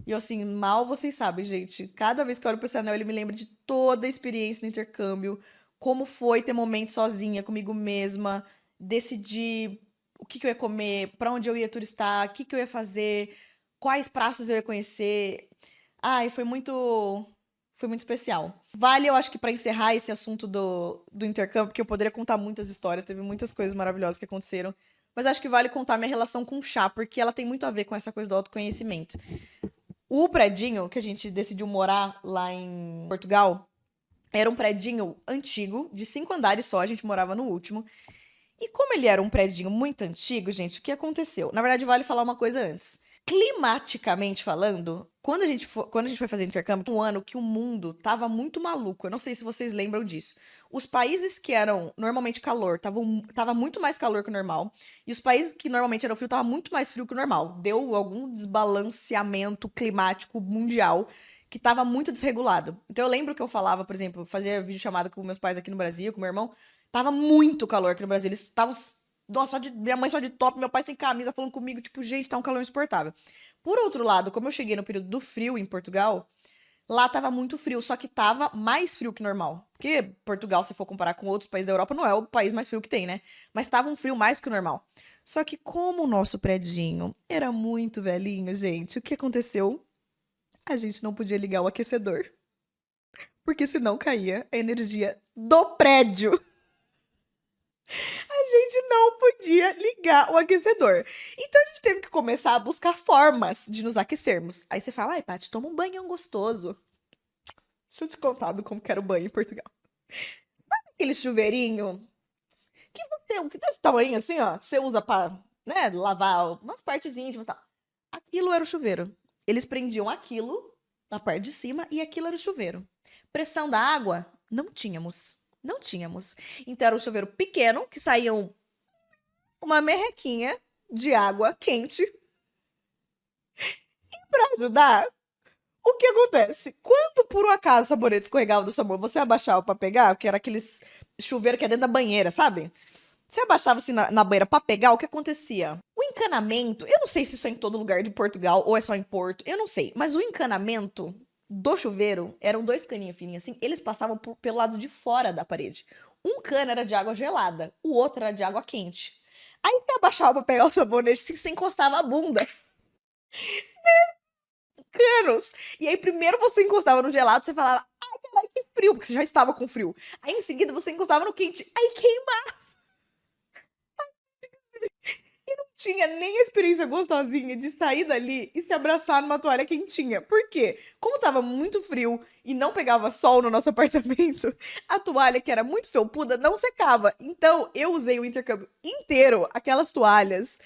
E eu, assim, mal vocês sabem, gente. Cada vez que eu olho pra esse anel, ele me lembra de toda a experiência no intercâmbio. Como foi ter momento sozinha comigo mesma, decidir o que eu ia comer, pra onde eu ia turistar, o que eu ia fazer, quais praças eu ia conhecer. Ai, foi muito especial. Vale, eu acho que pra encerrar esse assunto do intercâmbio, porque eu poderia contar muitas histórias, teve muitas coisas maravilhosas que aconteceram. Mas acho que vale contar minha relação com o chá, porque ela tem muito a ver com essa coisa do autoconhecimento. O predinho que a gente decidiu morar lá em Portugal era um predinho antigo, de 5 andares só, a gente morava no último. E como ele era um predinho muito antigo, gente, o que aconteceu? Na verdade, vale falar uma coisa antes. Climaticamente falando, quando a gente foi fazer intercâmbio, um ano que o mundo tava muito maluco. Eu não sei se vocês lembram disso. Os países que eram normalmente calor, tava muito mais calor que o normal. E os países que normalmente eram frio, tava muito mais frio que o normal. Deu algum desbalanceamento climático mundial que tava muito desregulado. Então eu lembro que eu falava, por exemplo, fazia videochamada com meus pais aqui no Brasil, com meu irmão, tava muito calor aqui no Brasil. Eles estavam, nossa, minha mãe só de top, meu pai sem camisa falando comigo, tipo, gente, tá um calor insuportável. Por outro lado, como eu cheguei no período do frio em Portugal, lá tava muito frio, só que tava mais frio que normal. Porque Portugal, se for comparar com outros países da Europa, não é o país mais frio que tem, né? Mas tava um frio mais que o normal. Só que como o nosso predinho era muito velhinho, gente, o que aconteceu? A gente não podia ligar o aquecedor, porque senão caía a energia do prédio. A gente não podia ligar o aquecedor. Então a gente teve que começar a buscar formas de nos aquecermos. Aí você fala, ai, Paty, toma um banhão gostoso. Deixa eu te contar do como que era o banho em Portugal. Aquele chuveirinho que você, que desse tamanho assim, ó, que você usa pra, né, lavar umas partes íntimas e tal. Aquilo era o chuveiro. Eles prendiam aquilo na parte de cima e aquilo era o chuveiro. Pressão da água? Não tínhamos. Não tínhamos. Então era um chuveiro pequeno que saíam uma merrequinha de água quente. E pra ajudar, o que acontece? Quando por um acaso o sabonete escorregava do sua mão, você abaixava pra pegar, que era aqueles chuveiro que é dentro da banheira, sabe? Você abaixava assim na banheira pra pegar, o que acontecia? O encanamento, eu não sei se isso é em todo lugar de Portugal ou é só em Porto, eu não sei, mas o encanamento do chuveiro eram dois caninhos fininhos assim, eles passavam pelo lado de fora da parede. Um cano era de água gelada, o outro era de água quente. Aí você abaixava pra pegar o sabonete, assim, você encostava a bunda. Canos! E aí primeiro você encostava no gelado, você falava, ai, caralho, que frio, porque você já estava com frio. Aí em seguida você encostava no quente, aí queimava. Tinha nem a experiência gostosinha de sair dali e se abraçar numa toalha quentinha. Por quê? Como tava muito frio e não pegava sol no nosso apartamento, a toalha, que era muito felpuda, não secava. Então, eu usei o intercâmbio inteiro, aquelas toalhas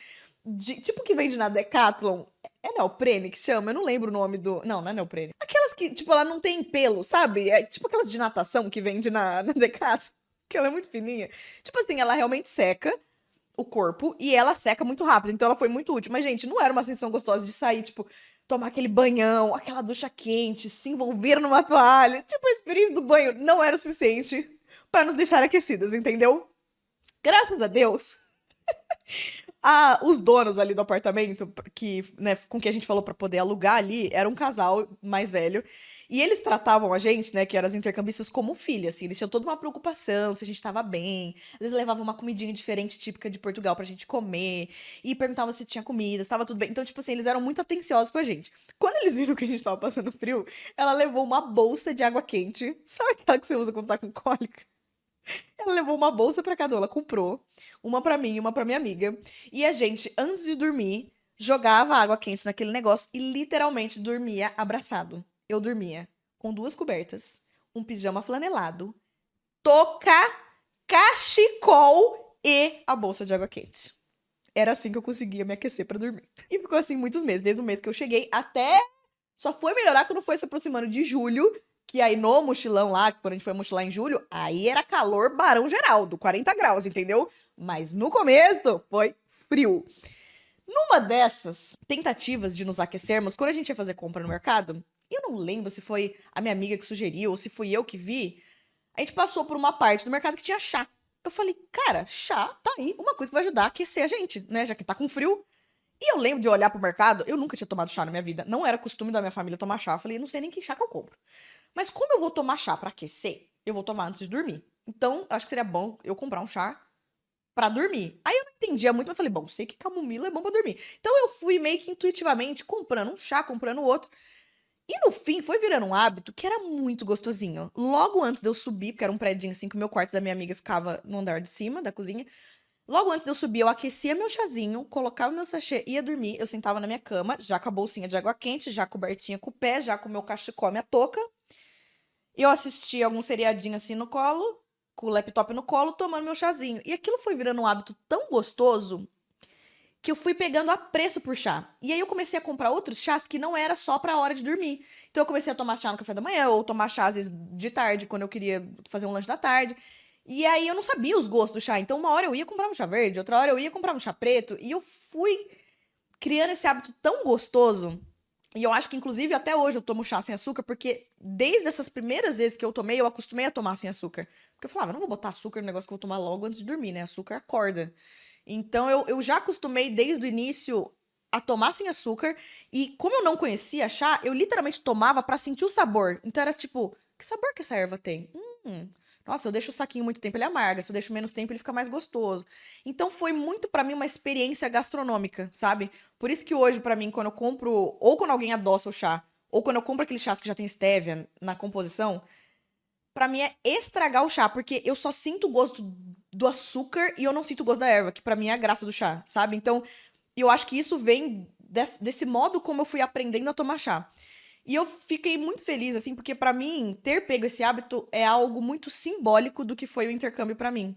de tipo que vende na Decathlon. É neoprene que chama? Eu não lembro o nome do. Não, não é neoprene. Aquelas que, tipo, ela não tem pelo, sabe? É tipo aquelas de natação que vende na Decathlon. Que ela é muito fininha. Tipo assim, ela realmente seca o corpo e ela seca muito rápido. Então ela foi muito útil. Mas, gente, não era uma sensação gostosa de sair, tipo, tomar aquele banhão, aquela ducha quente, se envolver numa toalha. Tipo, a experiência do banho não era o suficiente pra nos deixar aquecidas, entendeu? Graças a Deus, os donos ali do apartamento, que, né, com que a gente falou pra poder alugar ali, era um casal mais velho. E eles tratavam a gente, né, que eram as intercambistas, como filha, assim. Eles tinham toda uma preocupação se a gente tava bem. Às vezes levavam uma comidinha diferente, típica de Portugal, pra gente comer. E perguntavam se tinha comida, se tava tudo bem. Então, tipo assim, eles eram muito atenciosos com a gente. Quando eles viram que a gente tava passando frio, ela levou uma bolsa de água quente. Sabe aquela que você usa quando tá com cólica? Ela levou uma bolsa pra cada um, ela comprou uma pra mim e uma pra minha amiga. E a gente, antes de dormir, jogava água quente naquele negócio e literalmente dormia abraçado. Eu dormia com duas cobertas, um pijama flanelado, touca, cachecol e a bolsa de água quente. Era assim que eu conseguia me aquecer pra dormir. E ficou assim muitos meses, desde o mês que eu cheguei até. Só foi melhorar quando foi se aproximando de julho, que aí no mochilão lá, quando a gente foi mochilar em julho, aí era calor Barão Geraldo, 40 graus, entendeu? Mas no começo foi frio. Numa dessas tentativas de nos aquecermos, quando a gente ia fazer compra no mercado, eu não lembro se foi a minha amiga que sugeriu ou se fui eu que vi, a gente passou por uma parte do mercado que tinha chá. Eu falei, cara, chá tá aí, uma coisa que vai ajudar a aquecer a gente, né? Já que tá com frio. E eu lembro de olhar pro mercado, eu nunca tinha tomado chá na minha vida. Não era costume da minha família tomar chá. Eu falei, não sei nem que chá que eu compro. Mas como eu vou tomar chá pra aquecer, eu vou tomar antes de dormir. Então, acho que seria bom eu comprar um chá pra dormir. Aí eu não entendia muito, mas falei, bom, sei que camomila é bom pra dormir. Então eu fui meio que intuitivamente comprando um chá, comprando outro. E no fim foi virando um hábito que era muito gostosinho. Logo antes de eu subir, porque era um predinho assim que o meu quarto da minha amiga ficava no andar de cima da cozinha. Logo antes de eu subir, eu aquecia meu chazinho, colocava meu sachê, ia dormir. Eu sentava na minha cama, já com a bolsinha de água quente, já cobertinha com o pé, já com o meu cachecol, minha touca. Eu assistia algum seriadinho assim no colo, com o laptop no colo, tomando meu chazinho. E aquilo foi virando um hábito tão gostoso que eu fui pegando apreço por chá. E aí eu comecei a comprar outros chás que não era só pra hora de dormir. Então eu comecei a tomar chá no café da manhã, ou tomar chá às vezes de tarde, quando eu queria fazer um lanche da tarde. E aí eu não sabia os gostos do chá. Então uma hora eu ia comprar um chá verde, outra hora eu ia comprar um chá preto. E eu fui criando esse hábito tão gostoso E eu acho que, inclusive, até hoje eu tomo chá sem açúcar, porque desde essas primeiras vezes que eu tomei, eu acostumei a tomar sem açúcar. Porque eu falava, não vou botar açúcar no negócio que eu vou tomar logo antes de dormir, né? Açúcar acorda. Então eu já acostumei desde o início a tomar sem açúcar. E como eu não conhecia chá, eu literalmente tomava pra sentir o sabor. Então era tipo, que sabor que essa erva tem? Nossa, eu deixo o saquinho muito tempo, ele amarga. Se eu deixo menos tempo, ele fica mais gostoso. Então foi muito pra mim uma experiência gastronômica, sabe? Por isso que hoje, pra mim, quando eu compro, ou quando alguém adoça o chá, ou quando eu compro aqueles chás que já tem stevia na composição, pra mim é estragar o chá, porque eu só sinto o gosto do açúcar e eu não sinto o gosto da erva, que pra mim é a graça do chá, sabe? Então, eu acho que isso vem desse modo como eu fui aprendendo a tomar chá. E eu fiquei muito feliz, assim, porque pra mim, ter pego esse hábito é algo muito simbólico do que foi o intercâmbio pra mim.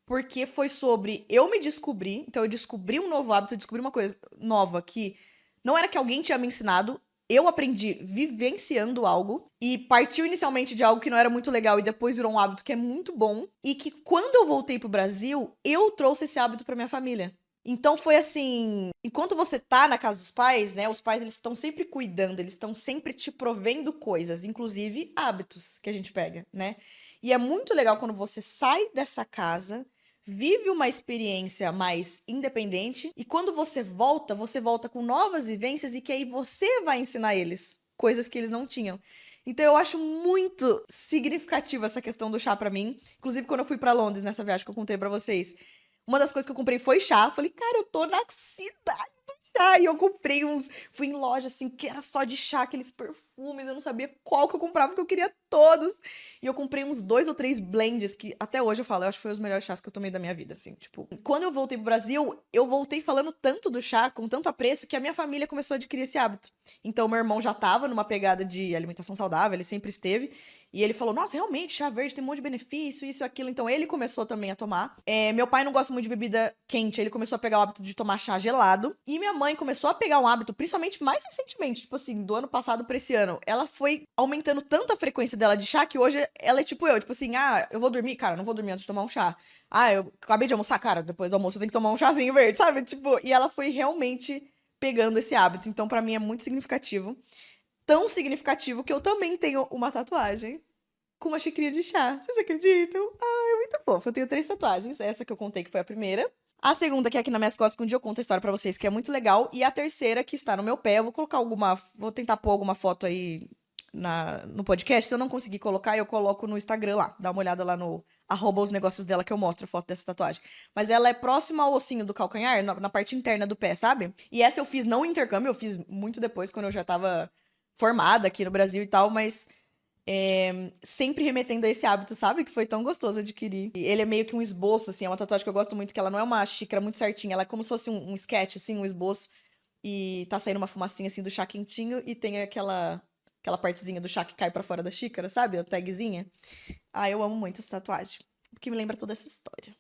Porque foi sobre eu me descobrir, então eu descobri um novo hábito, eu descobri uma coisa nova que não era que alguém tinha me ensinado, eu aprendi vivenciando algo e partiu inicialmente de algo que não era muito legal e depois virou um hábito que é muito bom e que quando eu voltei pro Brasil, eu trouxe esse hábito pra minha família. Então foi assim, enquanto você tá na casa dos pais, né, os pais eles estão sempre cuidando, eles estão sempre te provendo coisas, inclusive hábitos que a gente pega, né? E é muito legal quando você sai dessa casa, vive uma experiência mais independente e quando você volta com novas vivências e que aí você vai ensinar eles coisas que eles não tinham. Então eu acho muito significativa essa questão do chá pra mim. Inclusive quando eu fui pra Londres nessa viagem que eu contei pra vocês, uma das coisas que eu comprei foi chá. Falei, cara, eu tô na cidade do chá. E eu comprei uns. Fui em loja assim, que era só de chá, aqueles perfumes. Eu não sabia qual que eu comprava, porque eu queria todos. E eu comprei uns 2 ou 3 blends que até hoje eu falo, eu acho que foi os melhores chás que eu tomei da minha vida, assim. Tipo, quando eu voltei pro Brasil, eu voltei falando tanto do chá, com tanto apreço, que a minha família começou a adquirir esse hábito. Então, meu irmão já tava numa pegada de alimentação saudável, ele sempre esteve. E ele falou, nossa, realmente, chá verde tem um monte de benefício, isso e aquilo. Então ele começou também a tomar. Meu pai não gosta muito de bebida quente, ele começou a pegar o hábito de tomar chá gelado. E minha mãe começou a pegar um hábito, principalmente mais recentemente, tipo assim, do ano passado pra esse ano. Ela foi aumentando tanto a frequência dela de chá que hoje ela é tipo eu, tipo assim, eu vou dormir, cara, não vou dormir antes de tomar um chá. Eu acabei de almoçar, cara, depois do almoço eu tenho que tomar um chazinho verde, sabe? Tipo, e ela foi realmente pegando esse hábito. Então, pra mim é muito significativo. Tão significativo que eu também tenho uma tatuagem com uma xicrinha de chá. Vocês acreditam? É muito fofo. Eu tenho 3 tatuagens. Essa que eu contei que foi a primeira. A segunda, que é aqui nas minhas costas, que um dia eu conto a história pra vocês, que é muito legal. E a terceira, que está no meu pé. Eu vou colocar alguma. Vou tentar pôr alguma foto aí no podcast. Se eu não conseguir colocar, eu coloco no Instagram lá. Dá uma olhada lá no @os negócios dela que eu mostro a foto dessa tatuagem. Mas ela é próxima ao ossinho do calcanhar, na parte interna do pé, sabe? E essa eu fiz não em intercâmbio, eu fiz muito depois, quando eu já tava formada aqui no Brasil e tal, mas sempre remetendo a esse hábito, sabe? Que foi tão gostoso adquirir. E ele é meio que um esboço, assim, é uma tatuagem que eu gosto muito, que ela não é uma xícara muito certinha, ela é como se fosse um sketch, assim, um esboço, e tá saindo uma fumacinha, assim, do chá quentinho, e tem aquela partezinha do chá que cai pra fora da xícara, sabe? A tagzinha. Eu amo muito essa tatuagem, porque me lembra toda essa história.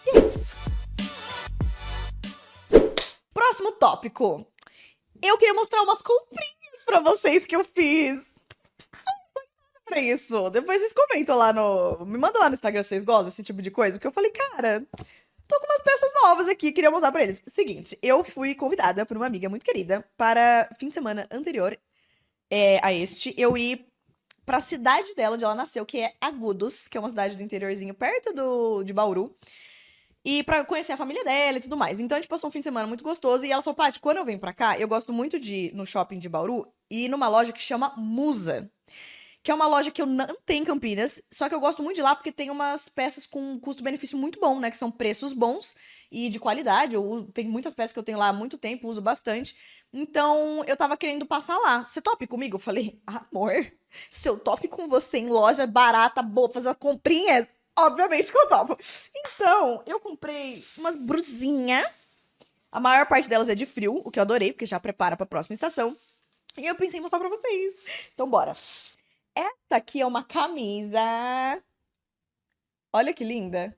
E é isso. Próximo tópico. Eu queria mostrar umas comprinhas pra vocês que eu fiz. Pra isso. Depois vocês comentam lá no. Me manda lá no Instagram se vocês gostam desse tipo de coisa. Porque eu falei, cara, tô com umas peças novas aqui, queria mostrar pra eles. Seguinte, eu fui convidada por uma amiga muito querida para fim de semana anterior a este, eu ir pra cidade dela, onde ela nasceu, que é Agudos, que é uma cidade do interiorzinho perto de Bauru. E pra conhecer a família dela e tudo mais. Então a gente passou um fim de semana muito gostoso. E ela falou, Paty, quando eu venho pra cá, eu gosto muito de ir no shopping de Bauru e ir numa loja que chama Musa. Que é uma loja que eu não tenho em Campinas, só que eu gosto muito de lá porque tem umas peças com custo-benefício muito bom, né? Que são preços bons e de qualidade. Tem muitas peças que eu tenho lá há muito tempo, uso bastante. Então, eu tava querendo passar lá. Você topa comigo? Eu falei, amor, se eu topo com você em loja barata, boa, fazer umas comprinhas, obviamente que eu topo. Então, eu comprei umas brusinhas. A maior parte delas é de frio, o que eu adorei, porque já prepara pra próxima estação. E eu pensei em mostrar pra vocês. Então, bora. Essa aqui é uma camisa. Olha que linda.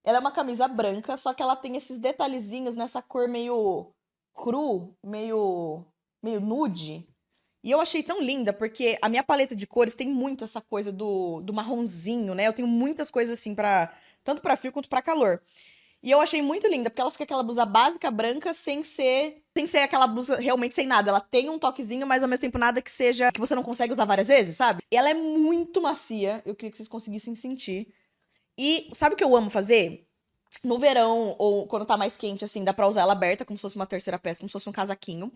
Ela é uma camisa branca, só que ela tem esses detalhezinhos nessa cor meio cru, meio nude. E eu achei tão linda, porque a minha paleta de cores tem muito essa coisa do marronzinho, né? Eu tenho muitas coisas assim, tanto pra frio quanto pra calor. E eu achei muito linda, porque ela fica aquela blusa básica, branca, sem ser aquela blusa realmente sem nada. Ela tem um toquezinho, mas ao mesmo tempo nada que seja que você não consegue usar várias vezes, sabe? E ela é muito macia. Eu queria que vocês conseguissem sentir. E sabe o que eu amo fazer? No verão, ou quando tá mais quente, assim, dá pra usar ela aberta, como se fosse uma terceira peça, como se fosse um casaquinho.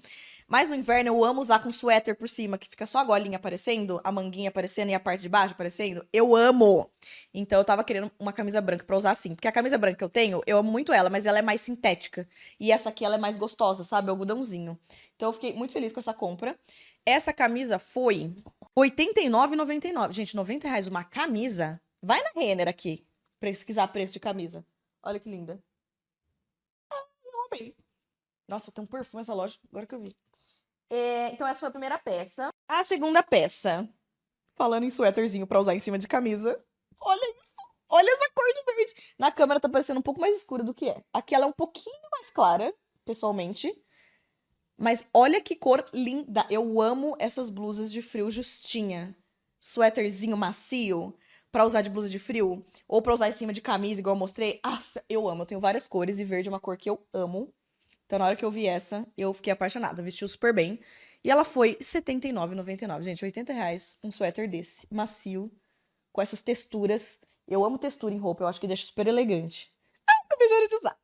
Mas no inverno eu amo usar com suéter por cima, que fica só a golinha aparecendo, a manguinha aparecendo e a parte de baixo aparecendo. Eu amo! Então eu tava querendo uma camisa branca pra usar assim. Porque a camisa branca que eu tenho, eu amo muito ela, mas ela é mais sintética. E essa aqui, ela é mais gostosa, sabe? Algodãozinho. Então eu fiquei muito feliz com essa compra. Essa camisa foi R$ 89,99. Gente, R$ 90 uma camisa? Vai na Renner aqui, pesquisar preço de camisa. Olha que linda. Eu amei. Nossa, tem um perfume essa loja, agora que eu vi. Então essa foi a primeira peça. A segunda peça, falando em suéterzinho pra usar em cima de camisa. Olha isso. Olha essa cor de verde. Na câmera tá parecendo um pouco mais escura do que é. Aqui ela é um pouquinho mais clara, pessoalmente. Mas olha que cor linda. Eu amo essas blusas de frio justinha. Suéterzinho macio pra usar de blusa de frio. Ou pra usar em cima de camisa, igual eu mostrei. Nossa, eu amo. Eu tenho várias cores e verde é uma cor que eu amo. Então, na hora que eu vi essa, eu fiquei apaixonada. Vestiu super bem. E ela foi R$ 79,99. Gente, R$ 80 um suéter desse. Macio. Com essas texturas. Eu amo textura em roupa. Eu acho que deixa super elegante. Eu vejo de usar.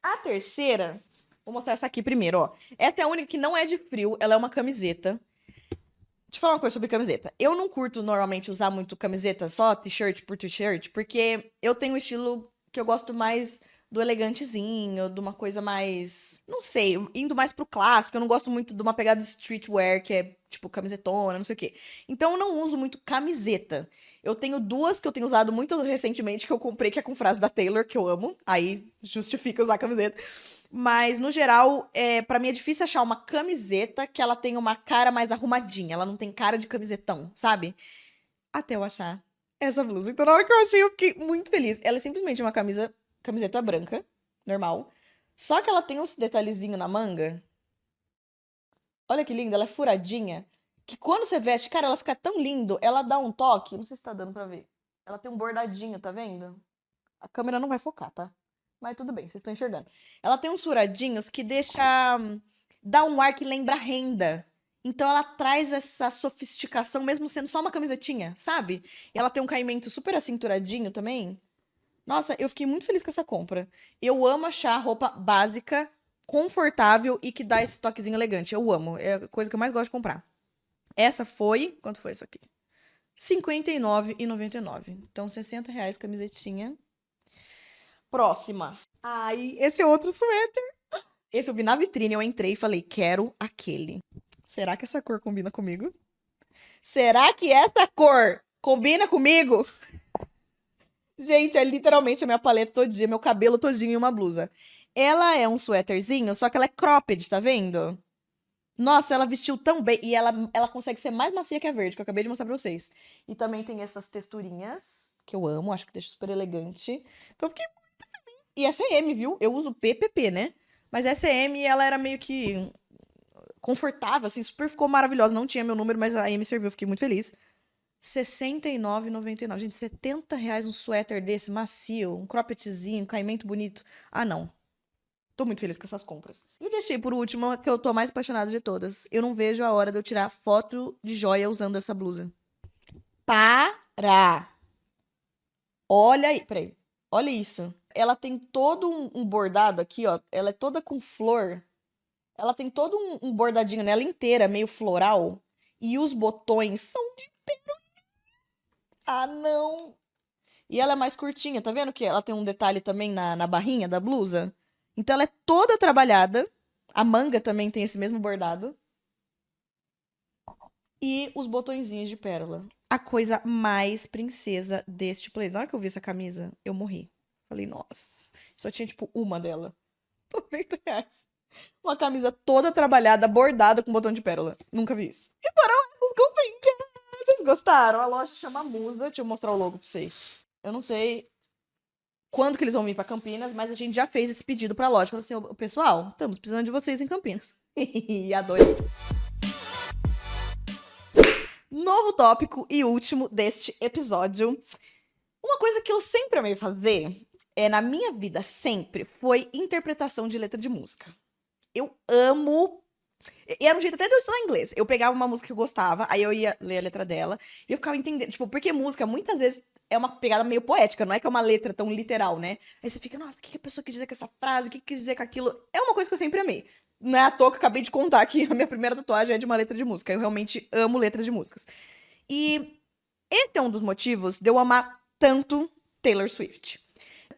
A terceira... Vou mostrar essa aqui primeiro, ó. Essa é a única que não é de frio. Ela é uma camiseta. Deixa eu falar uma coisa sobre camiseta. Eu não curto normalmente usar muito camiseta, só t-shirt por t-shirt, porque eu tenho um estilo que eu gosto mais do elegantezinho, de uma coisa mais, não sei, indo mais pro clássico. Eu não gosto muito de uma pegada de streetwear, que é tipo camisetona, não sei o quê. Então eu não uso muito camiseta. Eu tenho duas que eu tenho usado muito recentemente, que eu comprei, que é com frase da Taylor, que eu amo. Aí justifica usar camiseta. Mas, no geral, para mim é difícil achar uma camiseta que ela tenha uma cara mais arrumadinha. Ela não tem cara de camisetão, sabe? Até eu achar essa blusa. Então, na hora que eu achei, eu fiquei muito feliz. Ela é simplesmente uma camiseta branca, normal. Só que ela tem uns detalhezinhos na manga. Olha que linda, ela é furadinha. Que quando você veste, cara, ela fica tão lindo. Ela dá um toque. Não sei se tá dando pra ver. Ela tem um bordadinho, tá vendo? A câmera não vai focar, tá? Mas tudo bem, vocês estão enxergando. Ela tem uns furadinhos que dá um ar que lembra renda. Então ela traz essa sofisticação, mesmo sendo só uma camisetinha, sabe? E ela tem um caimento super acinturadinho também. Nossa, eu fiquei muito feliz com essa compra. Eu amo achar roupa básica, confortável e que dá esse toquezinho elegante. Eu amo. É a coisa que eu mais gosto de comprar. Essa foi. Quanto foi isso aqui? R$ 59,99. Então, R$ 60 camisetinha. Próxima. Ai, esse é outro suéter. Esse eu vi na vitrine, eu entrei e falei, quero aquele. Será que essa cor combina comigo? Será que essa cor combina comigo? Gente, é literalmente a minha paleta todinha, meu cabelo todinho em uma blusa. Ela é um suéterzinho, só que ela é cropped, tá vendo? Nossa, ela vestiu tão bem. E ela consegue ser mais macia que a verde, que eu acabei de mostrar pra vocês. E também tem essas texturinhas, que eu amo, acho que deixa super elegante. Então eu fiquei. E essa é M, viu? Eu uso PPP, né? Mas essa é M, ela era meio que confortável, assim, super ficou maravilhosa. Não tinha meu número, mas a M serviu, fiquei muito feliz. R$ 69,99. Gente, R$ 70 um suéter desse, macio, um croppedzinho, um caimento bonito. Ah, não. Tô muito feliz com essas compras. E deixei por último a que eu tô mais apaixonada de todas. Eu não vejo a hora de eu tirar foto de joia usando essa blusa. Para! Olha aí, peraí. Olha isso. Ela tem todo um bordado aqui, ó. Ela é toda com flor. Ela tem todo um bordadinho nela inteira, meio floral. E os botões são de... Ah, não! E ela é mais curtinha, tá vendo que ela tem um detalhe também na barrinha da blusa? Então ela é toda trabalhada. A manga também tem esse mesmo bordado. E os botõezinhos de pérola. A coisa mais princesa deste planeta. Na hora que eu vi essa camisa, eu morri. Falei, nossa. Só tinha, tipo, uma dela. R$ 90. Uma camisa toda trabalhada, bordada com botão de pérola. Nunca vi isso. E foram essas comprinhas. Vocês gostaram? A loja chama Musa. Deixa eu mostrar o logo pra vocês. Eu não sei quando que eles vão vir pra Campinas, mas a gente já fez esse pedido pra loja. Falou assim, "Ô, pessoal, estamos precisando de vocês em Campinas." Adorei. Novo tópico e último deste episódio. Uma coisa que eu sempre amei fazer na minha vida sempre foi interpretação de letra de música. Eu amo. E era um jeito até de eu estudar inglês. Eu pegava uma música que eu gostava, aí eu ia ler a letra dela, e eu ficava entendendo. Tipo, porque música muitas vezes é uma pegada meio poética, não é que é uma letra tão literal, né? Aí você fica, nossa, o que a pessoa quis dizer com essa frase? O que quis dizer com aquilo? É uma coisa que eu sempre amei. Não é à toa que eu acabei de contar que a minha primeira tatuagem é de uma letra de música. Eu realmente amo letras de músicas. E esse é um dos motivos de eu amar tanto Taylor Swift.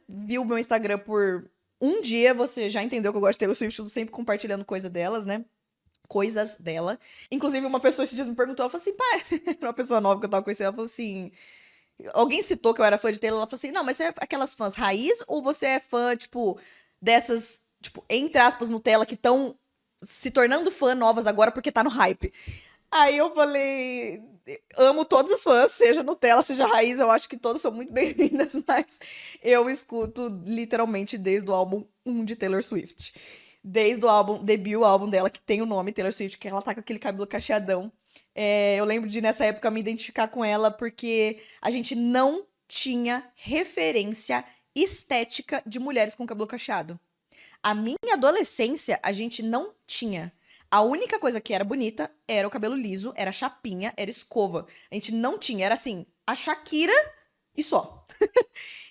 Viu meu Instagram por um dia, você já entendeu que eu gosto de Taylor Swift, eu tô sempre compartilhando coisa delas, né? Coisas dela. Inclusive, uma pessoa esses dias me perguntou, ela falou assim, pá, era uma pessoa nova que eu tava conhecendo, ela falou assim, alguém citou que eu era fã de Taylor, ela falou assim, não, mas você é aquelas fãs raiz ou você é fã, tipo, dessas, tipo, entre aspas, Nutella, que estão se tornando fã novas agora porque tá no hype? Aí eu falei, amo todos os fãs, seja Nutella, seja Raiz, eu acho que todas são muito bem-vindas, mas eu escuto literalmente desde o álbum 1 de Taylor Swift. Desde o álbum, debut álbum dela, que tem o nome Taylor Swift, que ela tá com aquele cabelo cacheadão. Eu lembro de, nessa época, me identificar com ela, porque a gente não tinha referência estética de mulheres com cabelo cacheado. A minha adolescência, a gente não tinha. A única coisa que era bonita era o cabelo liso, era chapinha, era escova. A gente não tinha, era assim, a Shakira e só.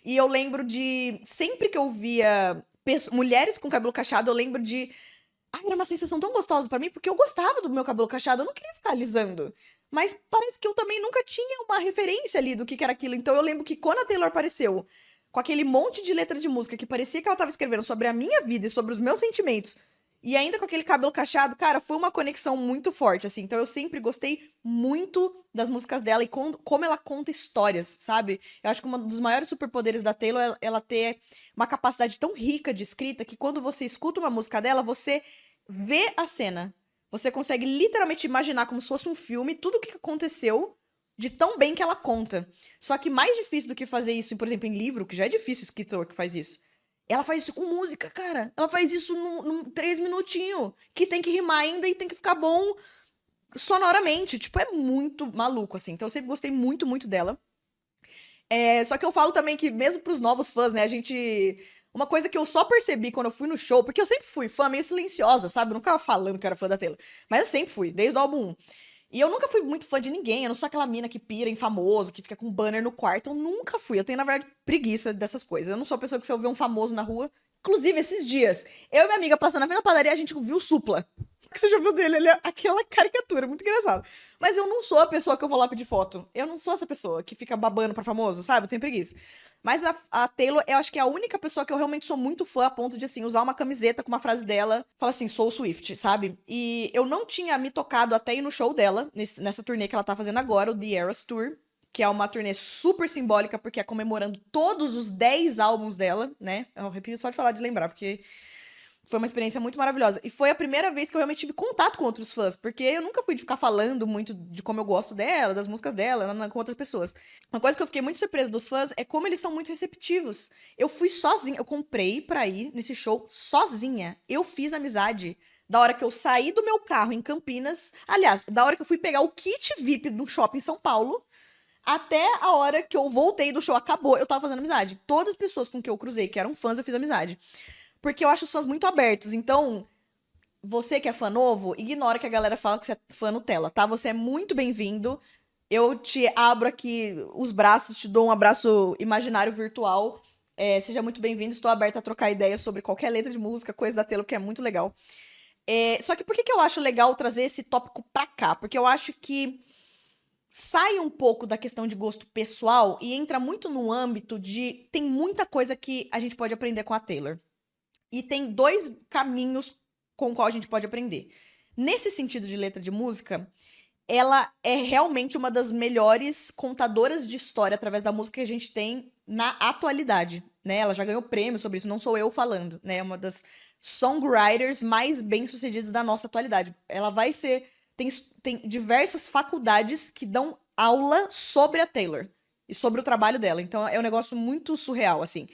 E eu lembro de, sempre que eu via mulheres com cabelo cacheado, eu lembro de, ai, era uma sensação tão gostosa pra mim, porque eu gostava do meu cabelo cacheado, eu não queria ficar alisando. Mas parece que eu também nunca tinha uma referência ali do que era aquilo. Então eu lembro que quando a Taylor apareceu com aquele monte de letra de música que parecia que ela tava escrevendo sobre a minha vida e sobre os meus sentimentos, e ainda com aquele cabelo cacheado, cara, foi uma conexão muito forte, assim. Então eu sempre gostei muito das músicas dela e como ela conta histórias, sabe? Eu acho que um dos maiores superpoderes da Taylor é ela ter uma capacidade tão rica de escrita que quando você escuta uma música dela, você vê a cena. Você consegue literalmente imaginar como se fosse um filme, tudo o que aconteceu de tão bem que ela conta. Só que mais difícil do que fazer isso, por exemplo, em livro, que já é difícil o escritor que faz isso. Ela faz isso com música, cara. Ela faz isso num 3 minutinhos. Que tem que rimar ainda e tem que ficar bom sonoramente. Tipo, é muito maluco, assim. Então eu sempre gostei muito, muito dela. Só que eu falo também que, mesmo pros novos fãs, né, a gente. Uma coisa que eu só percebi quando eu fui no show, porque eu sempre fui fã meio silenciosa, sabe? Eu nunca ficava falando que era fã da Taylor. Mas eu sempre fui, desde o álbum 1. E eu nunca fui muito fã de ninguém. Eu não sou aquela mina que pira em famoso, que fica com banner no quarto. Eu nunca fui. Eu tenho, na verdade, preguiça dessas coisas. Eu não sou a pessoa que se eu ver um famoso na rua. Inclusive, esses dias, eu e minha amiga passando na frente da padaria, a gente viu o Supla. Que você já viu dele? Ele é aquela caricatura, muito engraçado. Mas eu não sou a pessoa que eu vou lá pedir foto. Eu não sou essa pessoa que fica babando pra famoso, sabe? Eu tenho preguiça. Mas a Taylor, eu acho que é a única pessoa que eu realmente sou muito fã a ponto de, assim, usar uma camiseta com uma frase dela, fala assim, sou Swift, sabe? E eu não tinha me tocado até ir no show dela, nessa turnê que ela tá fazendo agora, o The Eras Tour, que é uma turnê super simbólica, porque é comemorando todos os 10 álbuns dela, né? Eu arrepio só de falar, de lembrar, porque foi uma experiência muito maravilhosa. E foi a primeira vez que eu realmente tive contato com outros fãs, porque eu nunca fui de ficar falando muito de como eu gosto dela, das músicas dela, com outras pessoas. Uma coisa que eu fiquei muito surpresa dos fãs é como eles são muito receptivos. Eu fui sozinha, eu comprei pra ir nesse show sozinha. Eu fiz amizade da hora que eu saí do meu carro em Campinas, aliás, da hora que eu fui pegar o kit VIP no shopping em São Paulo, até a hora que eu voltei do show, acabou, eu tava fazendo amizade. Todas as pessoas com que eu cruzei, que eram fãs, eu fiz amizade. Porque eu acho os fãs muito abertos. Então, você que é fã novo, ignora que a galera fala que você é fã Nutella, tá? Você é muito bem-vindo. Eu te abro aqui os braços, te dou um abraço imaginário virtual. Seja muito bem-vindo. Estou aberta a trocar ideias sobre qualquer letra de música, coisa da Taylor, que é muito legal. Só que por que eu acho legal trazer esse tópico pra cá? Porque eu acho que sai um pouco da questão de gosto pessoal e entra muito no âmbito de... Tem muita coisa que a gente pode aprender com a Taylor. E tem 2 caminhos com qual a gente pode aprender. Nesse sentido de letra de música, ela é realmente uma das melhores contadoras de história através da música que a gente tem na atualidade, né? Ela já ganhou prêmio sobre isso, não sou eu falando, né? É uma das songwriters mais bem-sucedidas da nossa atualidade. Ela vai ser... Tem diversas faculdades que dão aula sobre a Taylor e sobre o trabalho dela. Então é um negócio muito surreal, assim.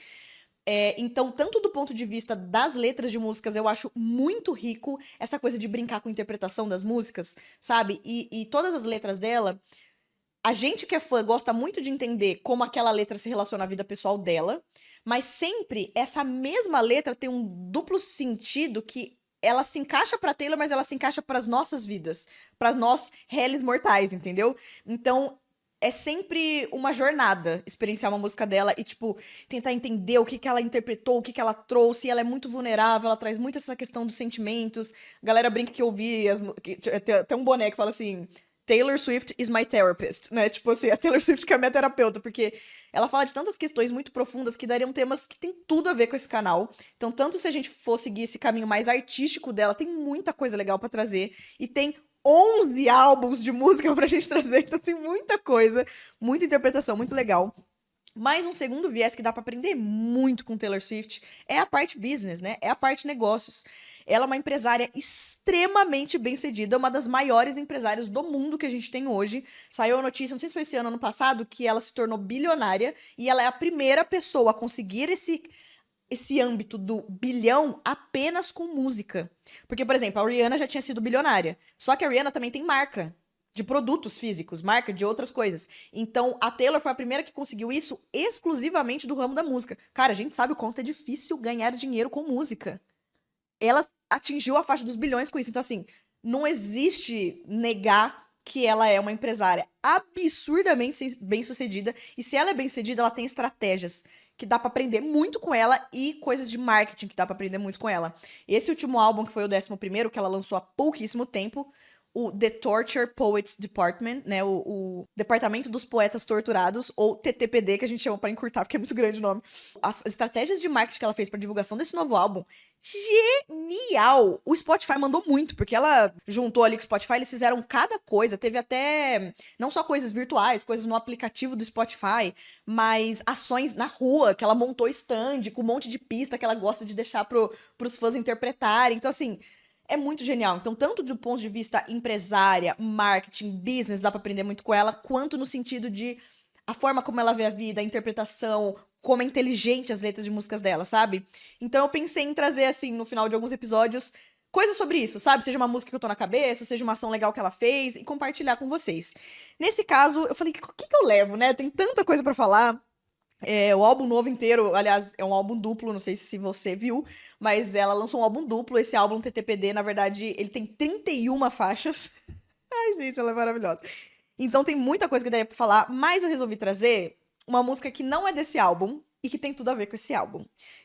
Então, tanto do ponto de vista das letras de músicas, eu acho muito rico essa coisa de brincar com a interpretação das músicas, sabe? E todas as letras dela, a gente que é fã gosta muito de entender como aquela letra se relaciona à vida pessoal dela, Mas sempre essa mesma letra tem um duplo sentido que ela se encaixa pra Taylor, mas ela se encaixa pras nossas vidas, pras nós réis mortais, entendeu? Então é sempre uma jornada experienciar uma música dela e, tipo, tentar entender o que que ela interpretou, o que que ela trouxe. Ela é muito vulnerável, ela traz muito essa questão dos sentimentos. A galera brinca que eu ouvi, tem um boné que fala assim: Taylor Swift is my therapist, né? Tipo assim, a Taylor Swift que é a minha terapeuta, porque ela fala de tantas questões muito profundas que dariam temas que tem tudo a ver com esse canal. Então, tanto se a gente for seguir esse caminho mais artístico dela, tem muita coisa legal pra trazer. E tem 11 álbuns de música pra gente trazer, então tem muita coisa, muita interpretação, muito legal. Mais um segundo viés que dá pra aprender muito com Taylor Swift é a parte business, né? É a parte negócios. Ela é uma empresária extremamente bem-sucedida, uma das maiores empresárias do mundo que a gente tem hoje. Saiu a notícia, não sei se foi esse ano ou ano passado, que ela se tornou bilionária e ela é a primeira pessoa a conseguir esse âmbito do bilhão apenas com música. Porque, por exemplo, a Rihanna já tinha sido bilionária. Só que a Rihanna também tem marca de produtos físicos, marca de outras coisas. Então, a Taylor foi a primeira que conseguiu isso exclusivamente do ramo da música. Cara, a gente sabe o quanto é difícil ganhar dinheiro com música. Ela atingiu a faixa dos bilhões com isso. Então, assim, não existe negar que ela é uma empresária absurdamente bem-sucedida. E se ela é bem-sucedida, ela tem estratégias que dá pra aprender muito com ela e coisas de marketing que dá pra aprender muito com ela. Esse último álbum, que foi o 11º, que ela lançou há pouquíssimo tempo, o The Torture Poets Department, né, o Departamento dos Poetas Torturados, ou TTPD, que a gente chama pra encurtar, porque é muito grande o nome. As estratégias de marketing que ela fez pra divulgação desse novo álbum, genial! O Spotify mandou muito, porque ela juntou ali com o Spotify, eles fizeram cada coisa, teve até, não só coisas virtuais, coisas no aplicativo do Spotify, mas ações na rua, que ela montou stand, com um monte de pista que ela gosta de deixar pros fãs interpretarem. Então, assim, é muito genial. Então, tanto do ponto de vista empresária, marketing, business, dá pra aprender muito com ela, quanto no sentido de a forma como ela vê a vida, a interpretação, como é inteligente as letras de músicas dela, sabe? Então eu pensei em trazer, assim, no final de alguns episódios, coisas sobre isso, sabe? Seja uma música que eu tô na cabeça, seja uma ação legal que ela fez, e compartilhar com vocês. Nesse caso, eu falei, o que que eu levo, né? Tem tanta coisa pra falar. O álbum novo inteiro, aliás, é um álbum duplo, não sei se você viu, mas ela lançou um álbum duplo. Esse álbum TTPD, na verdade, ele tem 31 faixas. Ai, gente, ela é maravilhosa. Então tem muita coisa que daria pra falar, mas eu resolvi trazer uma música que não é desse álbum e que tem tudo a ver com esse álbum.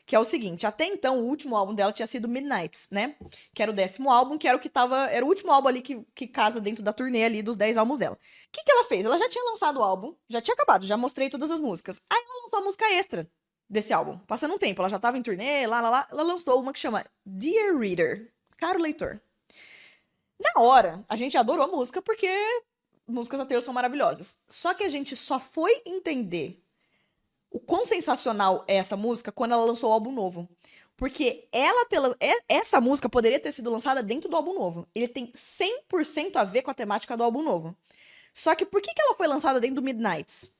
Que é o seguinte, até então o último álbum dela tinha sido Midnights, né? Que era o 10º álbum, que era o que tava, era o último álbum ali que casa dentro da turnê ali dos 10 álbuns dela. O que que ela fez? Ela já tinha lançado o álbum, já tinha acabado, já mostrei todas as músicas. Aí ela lançou a música extra desse álbum. Passando um tempo, ela já tava em turnê, lá, ela lançou uma que chama Dear Reader, Caro Leitor. Na hora, a gente adorou a música porque músicas da Taylor são maravilhosas. Só que a gente só foi entender o quão sensacional é essa música quando ela lançou o álbum novo. Porque essa música poderia ter sido lançada dentro do álbum novo. Ele tem 100% a ver com a temática do álbum novo. Só que por que ela foi lançada dentro do Midnights?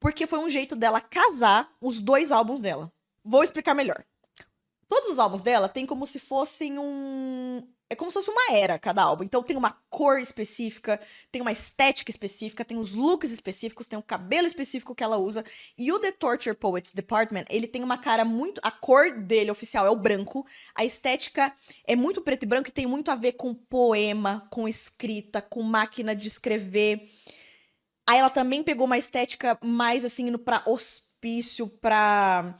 Porque foi um jeito dela casar os dois álbuns dela. Vou explicar melhor. Todos os álbuns dela tem como se fossem um. É como se fosse uma era cada álbum. Então tem uma cor específica, tem uma estética específica, tem os looks específicos, tem o cabelo específico que ela usa. E o The Torture Poets Department, ele tem uma cara muito. A cor dele oficial é o branco. A estética é muito preto e branco e tem muito a ver com poema, com escrita, com máquina de escrever. Aí ela também pegou uma estética mais assim, indo pra hospício, pra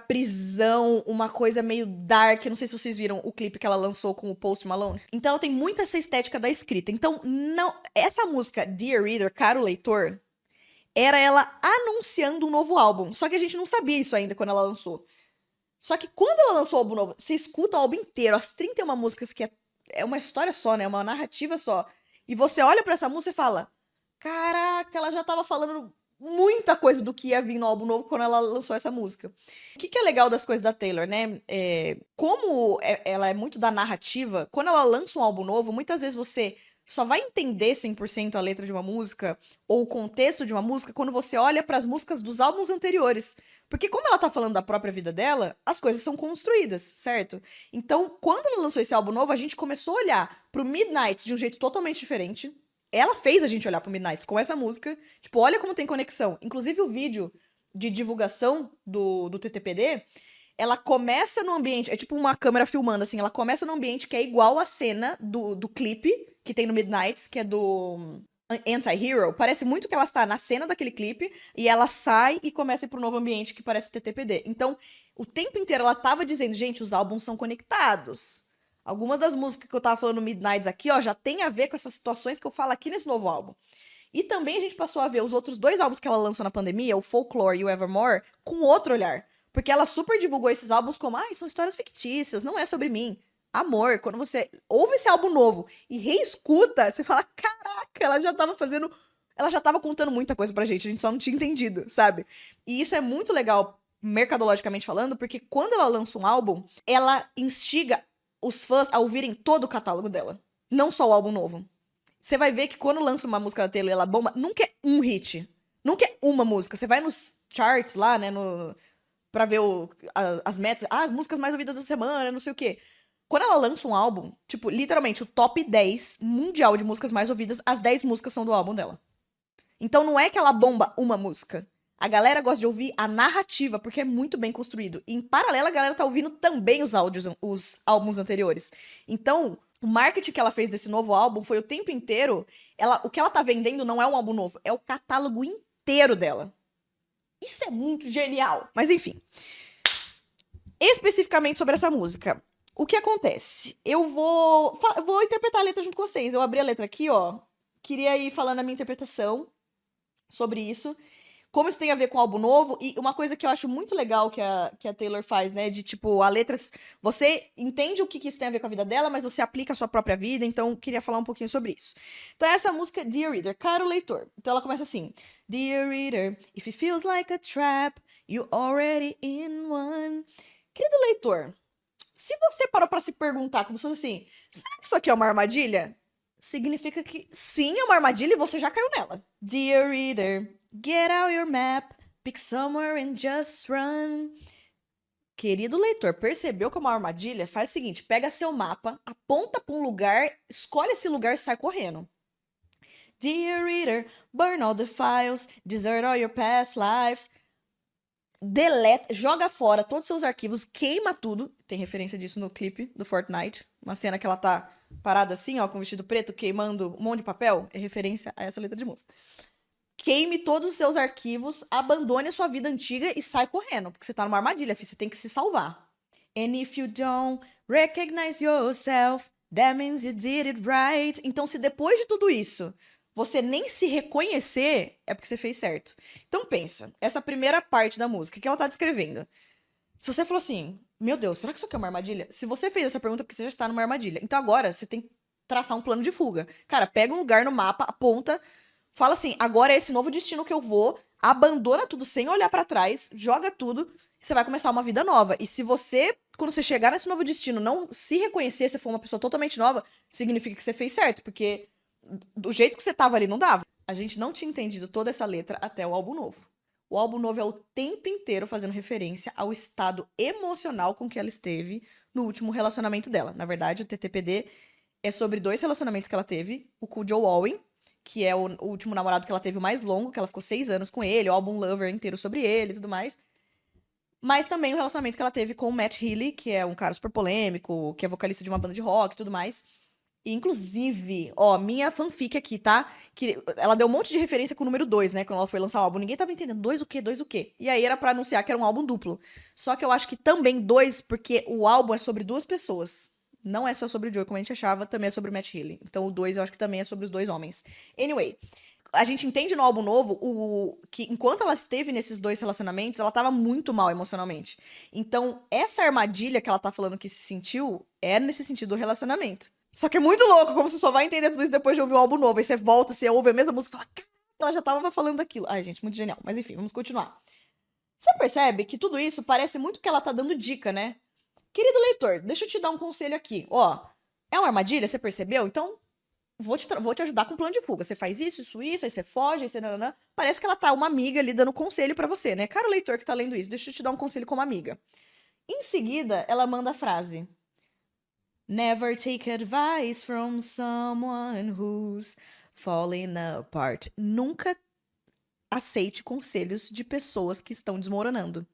prisão, uma coisa meio dark. Não sei se vocês viram o clipe que ela lançou com o Post Malone. Então ela tem muito essa estética da escrita. Então, não, essa música, Dear Reader, Caro Leitor, era ela anunciando um novo álbum. Só que a gente não sabia isso ainda quando ela lançou. Só que quando ela lançou o álbum novo, você escuta o álbum inteiro, as 31 músicas, que é uma história só, né? Uma narrativa só. E você olha pra essa música e fala: caraca, ela já tava falando muita coisa do que ia vir no álbum novo quando ela lançou essa música. O que é legal das coisas da Taylor, né? Como ela é muito da narrativa, quando ela lança um álbum novo, muitas vezes você só vai entender 100% a letra de uma música ou o contexto de uma música quando você olha para as músicas dos álbuns anteriores. Porque como ela tá falando da própria vida dela, as coisas são construídas, certo? Então, quando ela lançou esse álbum novo, a gente começou a olhar pro Midnight de um jeito totalmente diferente. Ela fez a gente olhar pro Midnight com essa música. Tipo, olha como tem conexão. Inclusive o vídeo de divulgação do TTPD, ela começa no ambiente, é tipo uma câmera filmando, assim, ela começa num ambiente que é igual a cena do clipe que tem no Midnights, que é do Anti-Hero. Parece muito que ela está na cena daquele clipe e ela sai e começa a ir pro novo ambiente que parece o TTPD. Então, o tempo inteiro ela tava dizendo, gente, os álbuns são conectados. Algumas das músicas que eu tava falando no Midnights aqui, ó, já tem a ver com essas situações que eu falo aqui nesse novo álbum. E também a gente passou a ver os outros 2 álbuns que ela lançou na pandemia, o Folklore e o Evermore, com outro olhar. Porque ela super divulgou esses álbuns como, são histórias fictícias, não é sobre mim. Amor, quando você ouve esse álbum novo e reescuta, você fala, caraca, ela já tava fazendo... Ela já tava contando muita coisa pra gente, a gente só não tinha entendido, sabe? E isso é muito legal, mercadologicamente falando, porque quando ela lança um álbum, ela instiga os fãs a ouvirem todo o catálogo dela. Não só o álbum novo. Você vai ver que quando lança uma música da Taylor e ela bomba, nunca é um hit. Nunca é uma música. Você vai nos charts lá, né, pra ver as metas, as músicas mais ouvidas da semana, não sei o quê. Quando ela lança um álbum, tipo, literalmente, o top 10 mundial de músicas mais ouvidas, as 10 músicas são do álbum dela. Então não é que ela bomba uma música. A galera gosta de ouvir a narrativa, porque é muito bem construído. E em paralelo, a galera tá ouvindo também os álbuns anteriores. Então, o marketing que ela fez desse novo álbum foi o tempo inteiro. O que ela tá vendendo não é um álbum novo, é o catálogo inteiro dela. Isso é muito genial. Mas enfim. Especificamente sobre essa música. O que acontece? Eu vou interpretar a letra junto com vocês. Eu abri a letra aqui, ó. Queria ir falando a minha interpretação sobre isso. Como isso tem a ver com o álbum novo, e uma coisa que eu acho muito legal que a Taylor faz, né, de tipo, a letra, você entende o que isso tem a ver com a vida dela, mas você aplica a sua própria vida, então eu queria falar um pouquinho sobre isso. Então essa música, Dear Reader, caro leitor. Então ela começa assim, Dear Reader, if it feels like a trap, you already in one. Querido leitor, se você parou pra se perguntar como se fosse assim, será que isso aqui é uma armadilha? Significa que sim, é uma armadilha e você já caiu nela. Dear Reader, get out your map, pick somewhere and just run. Querido leitor, percebeu que é uma armadilha? Faz o seguinte, pega seu mapa, aponta pra um lugar, escolhe esse lugar e sai correndo. Dear Reader, burn all the files, desert all your past lives. Deleta, joga fora todos os seus arquivos, queima tudo. Tem referência disso no clipe do Fortnite. Uma cena que ela tá parada assim, ó, com vestido preto, queimando um monte de papel. É referência a essa letra de música. Queime todos os seus arquivos, abandone a sua vida antiga e sai correndo, porque você tá numa armadilha, filho, você tem que se salvar. And if you don't recognize yourself, that means you did it right. Então, se depois de tudo isso você nem se reconhecer, é porque você fez certo. Então pensa, essa primeira parte da música, que ela tá descrevendo. Se você falou assim, meu Deus, será que isso aqui é uma armadilha? Se você fez essa pergunta, é porque você já está numa armadilha. Então agora você tem que traçar um plano de fuga. Cara, pega um lugar no mapa, aponta, fala assim, agora é esse novo destino que eu vou, abandona tudo sem olhar pra trás, joga tudo, e você vai começar uma vida nova. E se você, quando você chegar nesse novo destino, não se reconhecer, se for uma pessoa totalmente nova, significa que você fez certo, porque do jeito que você tava ali, não dava. A gente não tinha entendido toda essa letra até o álbum novo. O álbum novo é o tempo inteiro fazendo referência ao estado emocional com que ela esteve no último relacionamento dela. Na verdade, o TTPD é sobre 2 relacionamentos que ela teve. O com o Joe Alwyn, que é o último namorado que ela teve o mais longo, que ela ficou 6 anos com ele, o álbum Lover inteiro sobre ele e tudo mais. Mas também o relacionamento que ela teve com o Matt Healy, que é um cara super polêmico, que é vocalista de uma banda de rock e tudo mais. Inclusive, ó, minha fanfic aqui, tá? Que ela deu um monte de referência com o número 2, né? Quando ela foi lançar o álbum. Ninguém tava entendendo. 2 o quê? 2 o quê? E aí era pra anunciar que era um álbum duplo. Só que eu acho que também 2, porque o álbum é sobre 2 pessoas. Não é só sobre o Joe, como a gente achava, também é sobre o Matt Healy. Então o 2 eu acho que também é sobre os 2 homens. Anyway, a gente entende no álbum novo que enquanto ela esteve nesses 2 relacionamentos, ela tava muito mal emocionalmente. Então, essa armadilha que ela tá falando que se sentiu é nesse sentido do relacionamento. Só que é muito louco, como você só vai entender tudo isso depois de ouvir o álbum novo. Aí você volta, você ouve a mesma música e fala, cara, ela já tava falando daquilo. Ai, gente, muito genial. Mas enfim, vamos continuar. Você percebe que tudo isso parece muito que ela tá dando dica, né? Querido leitor, deixa eu te dar um conselho aqui. Ó, é uma armadilha, você percebeu? Então, vou te ajudar com um plano de fuga. Você faz isso, aí você foge, aí você... Nananã. Parece que ela tá uma amiga ali dando conselho pra você, né? Caro leitor que tá lendo isso, deixa eu te dar um conselho como amiga. Em seguida, ela manda a frase... Never take advice from someone who's falling apart. Nunca aceite conselhos de pessoas que estão desmoronando.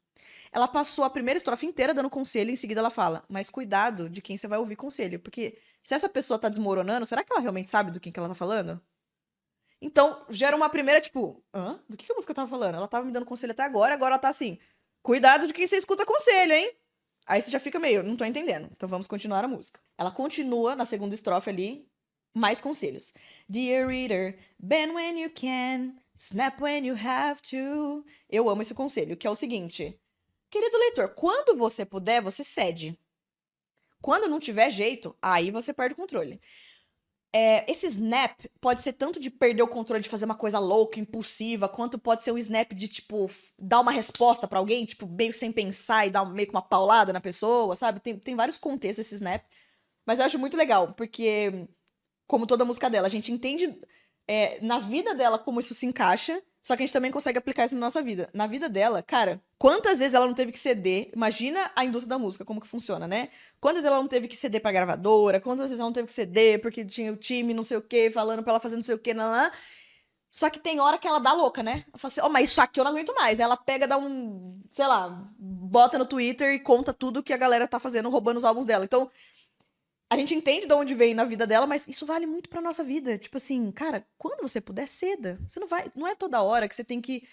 Ela passou a primeira estrofe inteira dando conselho e em seguida ela fala, mas cuidado de quem você vai ouvir conselho, porque se essa pessoa tá desmoronando, será que ela realmente sabe do que ela tá falando? Então, gera uma primeira, tipo, hã? Do que a música tava falando? Ela tava me dando conselho até agora ela tá assim, cuidado de quem você escuta conselho, hein? Aí você já fica meio, não tô entendendo. Então vamos continuar a música. Ela continua na segunda estrofe ali, mais conselhos. Dear reader, bend when you can, snap when you have to. Eu amo esse conselho, que é o seguinte. Querido leitor, quando você puder, você cede. Quando não tiver jeito, aí você perde o controle. Esse snap pode ser tanto de perder o controle de fazer uma coisa louca, impulsiva, quanto pode ser um snap de, tipo, dar uma resposta pra alguém, tipo, meio sem pensar e dar meio que uma paulada na pessoa, sabe? Tem vários contextos esse snap. Mas eu acho muito legal, porque, como toda música dela, a gente entende na vida dela como isso se encaixa, só que a gente também consegue aplicar isso na nossa vida. Na vida dela, cara, quantas vezes ela não teve que ceder? Imagina a indústria da música, como que funciona, né? Quantas vezes ela não teve que ceder pra gravadora? Quantas vezes ela não teve que ceder porque tinha o time não sei o quê, falando pra ela fazer não sei o quê, não. Só que tem hora que ela dá louca, né? Ela fala assim, ó, mas isso aqui eu não aguento mais. Aí ela pega, dá um, sei lá, bota no Twitter e conta tudo que a galera tá fazendo, roubando os álbuns dela. Então, a gente entende de onde vem na vida dela, mas isso vale muito pra nossa vida. Tipo assim, cara, quando você puder, ceda. Você não é toda hora que você tem que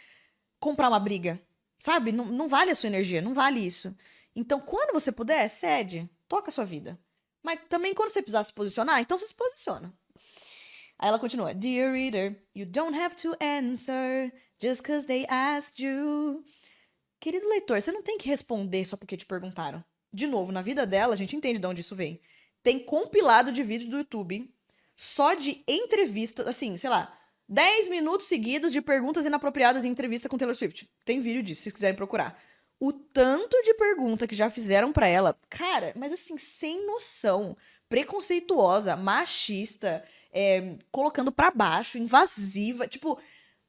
comprar uma briga, sabe? Não vale a sua energia, não vale isso. Então, quando você puder, cede, toca a sua vida. Mas também quando você precisar se posicionar, então você se posiciona. Aí ela continua, Dear reader, you don't have to answer just cause they asked you. Querido leitor, você não tem que responder só porque te perguntaram. De novo, na vida dela, a gente entende de onde isso vem. Tem compilado de vídeo do YouTube só de entrevistas, assim, sei lá, 10 minutos seguidos de perguntas inapropriadas em entrevista com Taylor Swift. Tem vídeo disso, se vocês quiserem procurar. O tanto de pergunta que já fizeram pra ela, cara, mas assim, sem noção, preconceituosa, machista, colocando pra baixo, invasiva, tipo,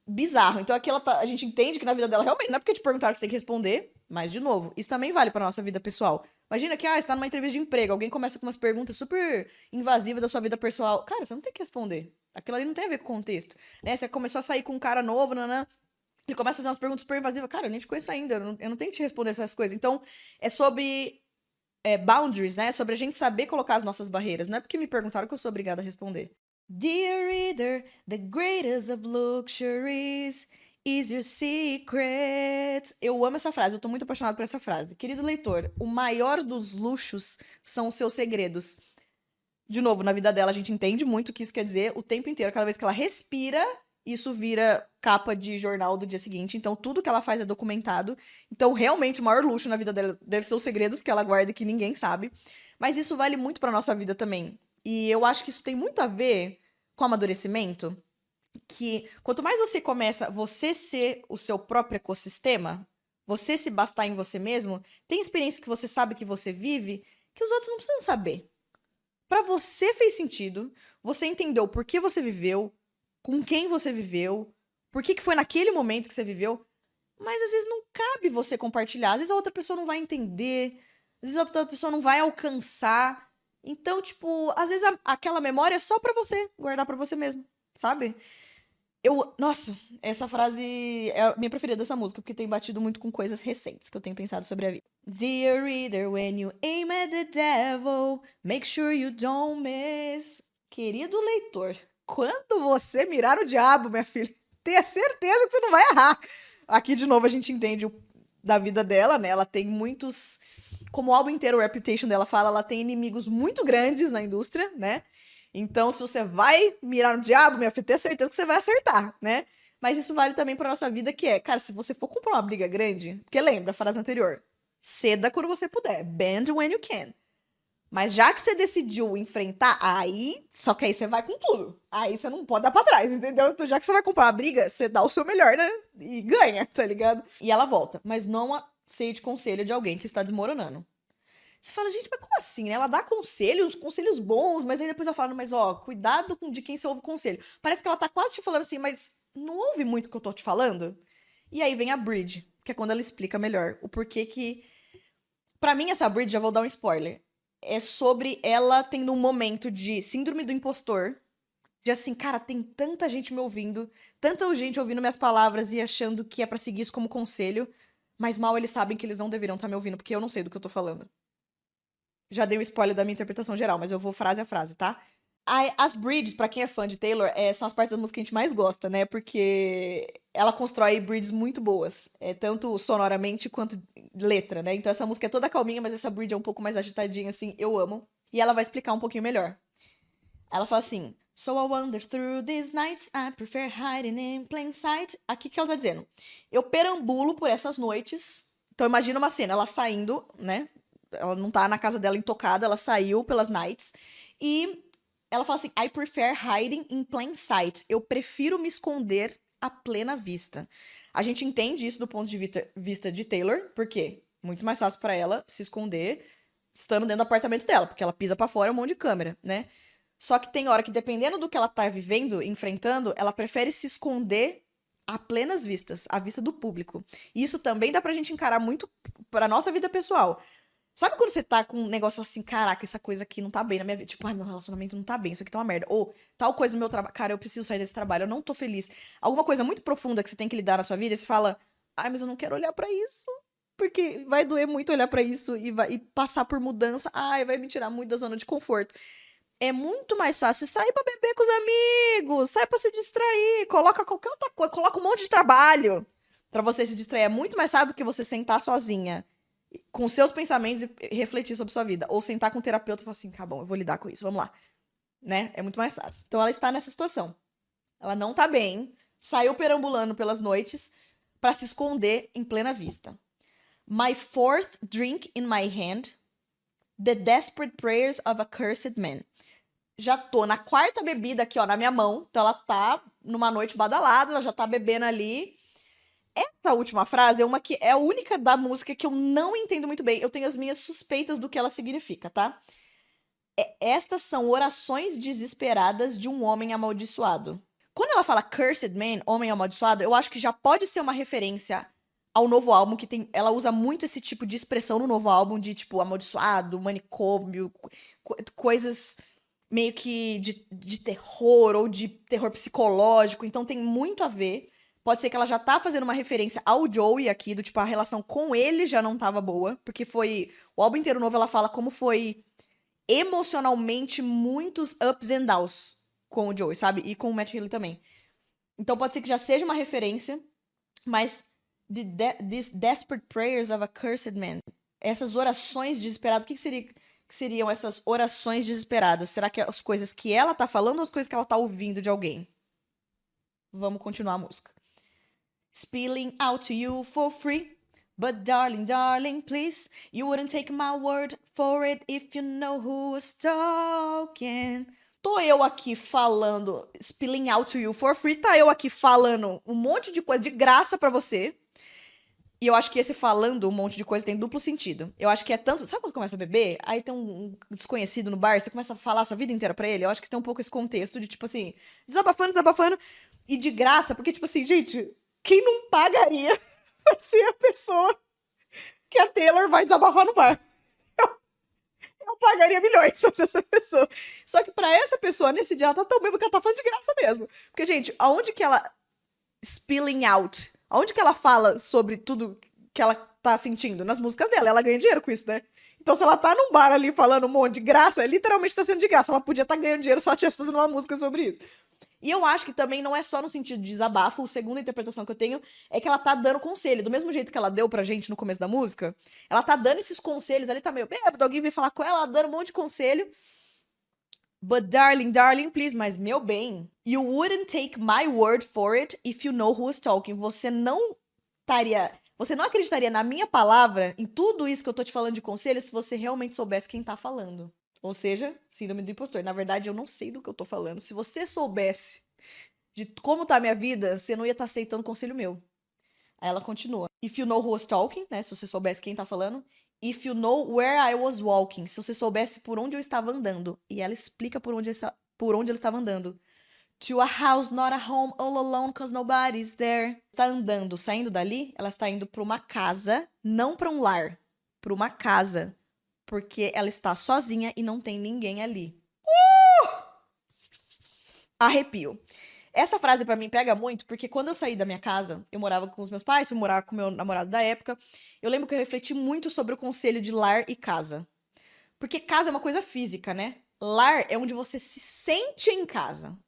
bizarro. Então aqui a gente entende que na vida dela realmente não é porque te perguntaram que você tem que responder, mas de novo, isso também vale pra nossa vida pessoal. Imagina que, você tá numa entrevista de emprego, alguém começa com umas perguntas super invasivas da sua vida pessoal. Cara, você não tem que responder. Aquilo ali não tem a ver com o contexto. Né? Você começou a sair com um cara novo, nanã, ele começa a fazer umas perguntas super invasivas. Cara, eu nem te conheço ainda, eu não tenho que te responder essas coisas. Então, é sobre boundaries, né? Sobre a gente saber colocar as nossas barreiras. Não é porque me perguntaram que eu sou obrigada a responder. Dear reader, the greatest of luxuries is your secret. Eu amo essa frase, eu tô muito apaixonada por essa frase. Querido leitor, o maior dos luxos são os seus segredos. De novo, na vida dela, a gente entende muito o que isso quer dizer o tempo inteiro. Cada vez que ela respira, isso vira capa de jornal do dia seguinte. Então, tudo que ela faz é documentado. Então, realmente, o maior luxo na vida dela deve ser os segredos que ela guarda e que ninguém sabe. Mas isso vale muito pra nossa vida também. E eu acho que isso tem muito a ver com amadurecimento. Que quanto mais você começa você ser o seu próprio ecossistema, você se bastar em você mesmo, tem experiências que você sabe que você vive que os outros não precisam saber. Pra você fez sentido, você entendeu por que você viveu, com quem você viveu, por que foi naquele momento que você viveu, mas às vezes não cabe você compartilhar, às vezes a outra pessoa não vai entender, às vezes a outra pessoa não vai alcançar. Então, tipo, às vezes aquela memória é só pra você, guardar pra você mesmo, sabe? Nossa, essa frase é a minha preferida dessa música, porque tem batido muito com coisas recentes que eu tenho pensado sobre a vida. Dear reader, when you aim at the devil, make sure you don't miss. Querido leitor, quando você mirar o diabo, minha filha, tenha certeza que você não vai errar. Aqui, de novo, a gente entende da vida dela, né? Ela tem muitos. Como o álbum inteiro, o Reputation dela fala, ela tem inimigos muito grandes na indústria, né? Então, se você vai mirar no diabo, minha filha, tenha certeza que você vai acertar, né? Mas isso vale também pra nossa vida, que é, cara, se você for comprar uma briga grande, porque lembra a frase anterior, ceda quando você puder, bend when you can. Mas já que você decidiu enfrentar, só que aí você vai com tudo. Aí você não pode dar pra trás, entendeu? Então, já que você vai comprar uma briga, você dá o seu melhor, né? E ganha, tá ligado? E ela volta, mas não aceite conselho de alguém que está desmoronando. Você fala, gente, mas como assim, né? Ela dá conselhos bons, mas aí depois ela fala, mas ó, cuidado de quem você ouve conselho. Parece que ela tá quase te falando assim, mas não ouve muito o que eu tô te falando? E aí vem a bridge, que é quando ela explica melhor o porquê que... Pra mim, essa bridge, já vou dar um spoiler, é sobre ela tendo um momento de síndrome do impostor, De assim, cara, tem tanta gente me ouvindo, tanta gente ouvindo minhas palavras e achando que é pra seguir isso como conselho, mas mal eles sabem que eles não deveriam estar me ouvindo, porque eu não sei do que eu tô falando. Já dei um spoiler da minha interpretação geral, mas eu vou frase a frase, tá? As bridges, pra quem é fã de Taylor, são as partes da música que a gente mais gosta, né? Porque ela constrói bridges muito boas, tanto sonoramente quanto letra, né? Então essa música é toda calminha, mas essa bridge é um pouco mais agitadinha, assim, eu amo. E ela vai explicar um pouquinho melhor. Ela fala assim: So I wander through these nights, I prefer hiding in plain sight. Aqui que ela tá dizendo: eu perambulo por essas noites. Então imagina uma cena, ela saindo, né? Ela não tá na casa dela intocada, ela saiu pelas nights. E ela fala assim: I prefer hiding in plain sight. Eu prefiro me esconder à plena vista. A gente entende isso do ponto de vista de Taylor, porque muito mais fácil pra ela se esconder estando dentro do apartamento dela, porque ela pisa pra fora, é um monte de câmera, né? Só que tem hora que, dependendo do que ela tá vivendo, enfrentando, ela prefere se esconder a plenas vistas, à vista do público. E isso também dá pra gente encarar muito pra nossa vida pessoal. Sabe quando você tá com um negócio assim, caraca, essa coisa aqui não tá bem na minha vida? Tipo, ai, meu relacionamento não tá bem, isso aqui tá uma merda. Ou tal coisa no meu trabalho, cara, eu preciso sair desse trabalho, eu não tô feliz. Alguma coisa muito profunda que você tem que lidar na sua vida, e você fala, ai, mas eu não quero olhar pra isso. Porque vai doer muito olhar pra isso e passar por mudança. Ai, vai me tirar muito da zona de conforto. É muito mais fácil sair pra beber com os amigos, sair pra se distrair, coloca qualquer outra coisa, coloca um monte de trabalho pra você se distrair. É muito mais fácil do que você sentar sozinha com seus pensamentos e refletir sobre sua vida. Ou sentar com um terapeuta e falar assim, tá bom, eu vou lidar com isso, vamos lá. Né? É muito mais fácil. Então ela está nessa situação. Ela não tá bem, saiu perambulando pelas noites pra se esconder em plena vista. My fourth drink in my hand, the desperate prayers of a cursed man. Já tô na quarta bebida aqui, ó, na minha mão. Então ela tá numa noite badalada, ela já tá bebendo ali. Essa última frase é uma que é a única da música que eu não entendo muito bem. Eu tenho as minhas suspeitas do que ela significa, tá? Estas são orações desesperadas de um homem amaldiçoado. Quando ela fala cursed man, homem amaldiçoado, eu acho que já pode ser uma referência ao novo álbum, que tem. Ela usa muito esse tipo de expressão no novo álbum, de tipo, amaldiçoado, manicômio, coisas meio que de terror ou de terror psicológico, então tem muito a ver. Pode ser que ela já tá fazendo uma referência ao Joey aqui, do tipo, a relação com ele já não tava boa, porque foi. O álbum inteiro novo ela fala como foi emocionalmente muitos ups and downs com o Joey, sabe? E com o Matt Healy também. Então pode ser que já seja uma referência, mas these desperate prayers of a cursed man. Essas orações desesperadas, o que seriam essas orações desesperadas? Será que é as coisas que ela tá falando ou as coisas que ela tá ouvindo de alguém? Vamos continuar a música. Spilling out to you for free. But darling, darling, please, you wouldn't take my word for it if you know who was talking. Tô eu aqui falando, spilling out to you for free, tá eu aqui falando um monte de coisa de graça pra você. E eu acho que esse falando um monte de coisa tem duplo sentido. Eu acho que é tanto. Sabe quando você começa a beber? Aí tem um desconhecido no bar, você começa a falar a sua vida inteira pra ele. Eu acho que tem um pouco esse contexto de, tipo assim, desabafando, desabafando. E de graça, porque, tipo assim, gente, quem não pagaria pra ser a pessoa que a Taylor vai desabafar no bar? Eu pagaria milhões pra ser essa pessoa. Só que pra essa pessoa, nesse dia, ela tá tão bêbada que ela tá falando de graça mesmo. Porque, gente, aonde que ela spilling out? Aonde que ela fala sobre tudo que ela tá sentindo? Nas músicas dela. Ela ganha dinheiro com isso, né? Então, se ela tá num bar ali falando um monte de graça, literalmente tá sendo de graça. Ela podia estar ganhando dinheiro se ela estivesse fazendo uma música sobre isso. E eu acho que também não é só no sentido de desabafo. A segunda interpretação que eu tenho é que ela tá dando conselho. Do mesmo jeito que ela deu pra gente no começo da música, ela tá dando esses conselhos ali, tá meio bêbado, alguém vem falar com ela, ela dando um monte de conselho. But darling, darling, please, mas meu bem, you wouldn't take my word for it if you know who is talking. Você não acreditaria na minha palavra, em tudo isso que eu tô te falando de conselho, se você realmente soubesse quem tá falando. Ou seja, síndrome do impostor. Na verdade, eu não sei do que eu tô falando. Se você soubesse de como tá a minha vida, você não ia estar aceitando conselho meu. Aí ela continua. If you know who was talking, né? Se você soubesse quem tá falando. If you know where I was walking. Se você soubesse por onde eu estava andando. E ela explica por onde ela estava andando. To a house, not a home, all alone, cause nobody's there. Está andando, saindo dali, ela está indo para uma casa, não para um lar. Para uma casa. Porque ela está sozinha e não tem ninguém ali. Arrepio. Essa frase pra mim pega muito, porque quando eu saí da minha casa, eu morava com os meus pais, fui morar com meu namorado da época, eu lembro que eu refleti muito sobre o conceito de lar e casa. Porque casa é uma coisa física, né? Lar é onde você se sente em casa.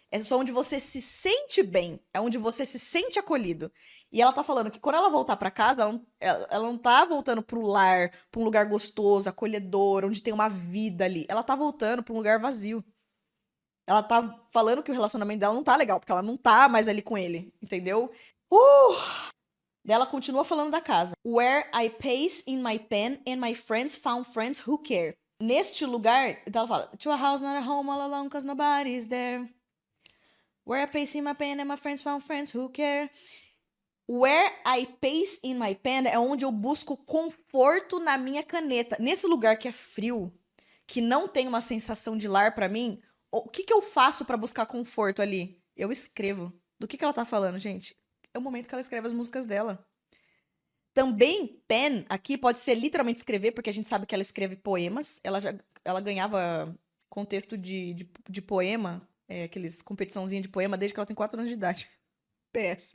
É só onde você se sente bem, é onde você se sente acolhido. E ela tá falando que quando ela voltar pra casa, ela não tá voltando pro lar, pra um lugar gostoso, acolhedor, onde tem uma vida ali. Ela tá voltando pra um lugar vazio. Ela tá falando que o relacionamento dela não tá legal, porque ela não tá mais ali com ele, entendeu? Daí ela continua falando da casa. Where I pace in my pen and my friends found friends who care. Neste lugar, então ela fala, to a house not a home all alone cause nobody's there. Where I pace in my pen and my friends found friends who care. Where I pace in my pen é onde eu busco conforto na minha caneta. Nesse lugar que é frio, que não tem uma sensação de lar pra mim, o que que eu faço pra buscar conforto ali? Eu escrevo. Do que ela tá falando, gente? É o momento que ela escreve as músicas dela. Também, pen aqui pode ser literalmente escrever, porque a gente sabe que ela escreve poemas. Ela ganhava contexto de poema, aqueles competiçãozinha de poema, desde que ela tem 4 anos de idade. PS.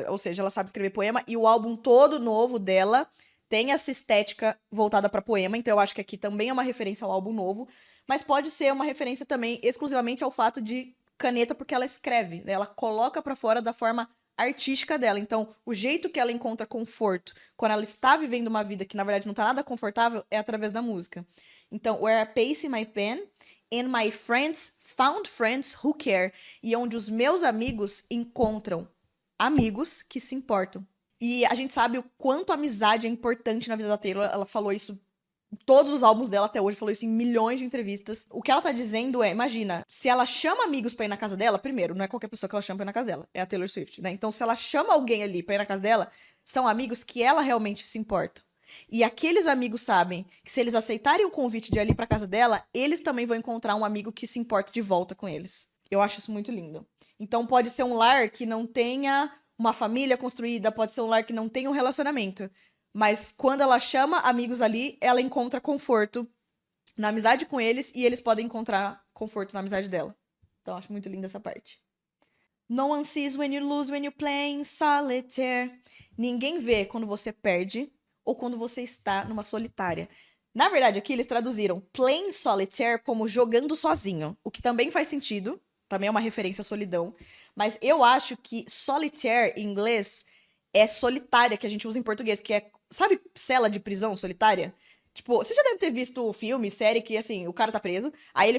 Ou seja, ela sabe escrever poema, e o álbum todo novo dela tem essa estética voltada pra poema, então eu acho que aqui também é uma referência ao álbum novo, mas pode ser uma referência também exclusivamente ao fato de caneta, porque ela escreve, né? Ela coloca pra fora da forma artística dela. Então, o jeito que ela encontra conforto quando ela está vivendo uma vida que na verdade não tá nada confortável é através da música. Então, where I pace my pen and my friends found friends who care. E onde os meus amigos encontram amigos que se importam. E a gente sabe o quanto a amizade é importante na vida da Taylor. Ela falou isso em todos os álbuns dela até hoje, falou isso em milhões de entrevistas. O que ela tá dizendo é, imagina, se ela chama amigos pra ir na casa dela, primeiro, não é qualquer pessoa que ela chama pra ir na casa dela, é a Taylor Swift, né? Então, se ela chama alguém ali pra ir na casa dela, são amigos que ela realmente se importa. E aqueles amigos sabem que se eles aceitarem o convite de ir ali pra casa dela, eles também vão encontrar um amigo que se importa de volta com eles. Eu acho isso muito lindo. Então pode ser um lar que não tenha uma família construída, pode ser um lar que não tenha um relacionamento. Mas quando ela chama amigos ali, ela encontra conforto na amizade com eles e eles podem encontrar conforto na amizade dela. Então eu acho muito linda essa parte. No one sees when you lose when you play in solitaire. Ninguém vê quando você perde ou quando você está numa solitária. Na verdade, aqui eles traduziram playing solitaire como jogando sozinho, o que também faz sentido, também é uma referência à solidão, mas eu acho que solitaire em inglês é solitária, que a gente usa em português, que é, sabe, cela de prisão solitária? Tipo, você já deve ter visto filme, série que, assim, o cara tá preso, aí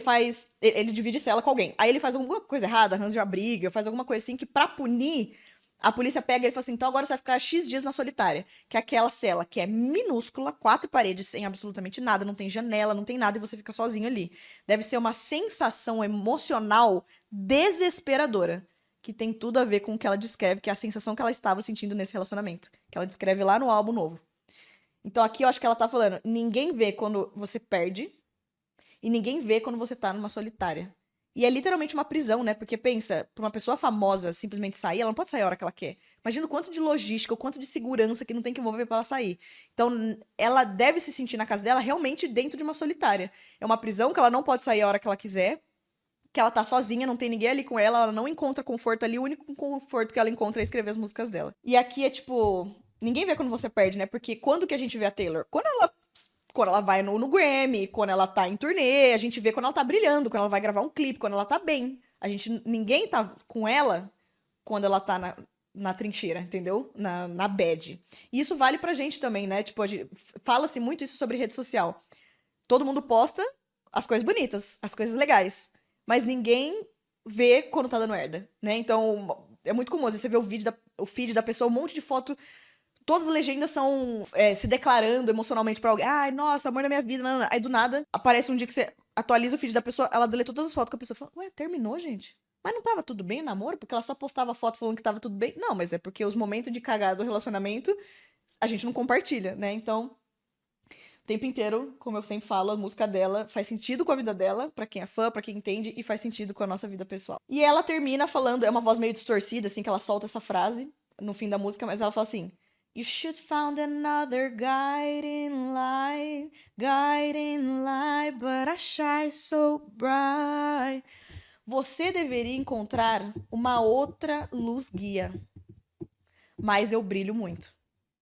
ele divide cela com alguém. Aí ele faz alguma coisa errada, arranja uma briga, faz alguma coisa assim que pra punir, a polícia pega ele e fala assim, então agora você vai ficar X dias na solitária. Que é aquela cela que é minúscula, 4 paredes, sem absolutamente nada, não tem janela, não tem nada e você fica sozinho ali. Deve ser uma sensação emocional desesperadora, que tem tudo a ver com o que ela descreve, que é a sensação que ela estava sentindo nesse relacionamento. Que ela descreve lá no álbum novo. Então aqui eu acho que ela tá falando, ninguém vê quando você perde e ninguém vê quando você tá numa solitária. E é literalmente uma prisão, né? Porque pensa, pra uma pessoa famosa simplesmente sair, ela não pode sair a hora que ela quer. Imagina o quanto de logística, o quanto de segurança que não tem que envolver pra ela sair. Então, ela deve se sentir na casa dela realmente dentro de uma solitária. É uma prisão que ela não pode sair a hora que ela quiser, que ela tá sozinha, não tem ninguém ali com ela, ela não encontra conforto ali, o único conforto que ela encontra é escrever as músicas dela. E aqui é tipo, ninguém vê quando você perde, né? Porque quando que a gente vê a Taylor? Quando ela vai no Grammy, quando ela tá em turnê, a gente vê quando ela tá brilhando, quando ela vai gravar um clipe, quando ela tá bem. Ninguém tá com ela quando ela tá na trincheira, entendeu? Na bad. E isso vale pra gente também, né? Tipo, fala-se muito isso sobre rede social. Todo mundo posta as coisas bonitas, as coisas legais. Mas ninguém vê quando tá dando merda, né? Então, é muito comum. Às vezes você vê o feed da pessoa, um monte de foto. Todas as legendas são se declarando emocionalmente pra alguém. Ai, nossa, amor da minha vida. Não, não. Aí do nada, aparece um dia que você atualiza o feed da pessoa, ela deletou todas as fotos que a pessoa fala, ué, terminou, gente? Mas não tava tudo bem o namoro? Porque ela só postava foto falando que tava tudo bem? Não, mas é porque os momentos de cagada do relacionamento a gente não compartilha, né? Então, o tempo inteiro, como eu sempre falo, a música dela faz sentido com a vida dela, pra quem é fã, pra quem entende, e faz sentido com a nossa vida pessoal. E ela termina falando, é uma voz meio distorcida, assim, que ela solta essa frase no fim da música, mas ela fala assim: You should found another guiding light, but I shine so bright. Você deveria encontrar uma outra luz guia. Mas eu brilho muito.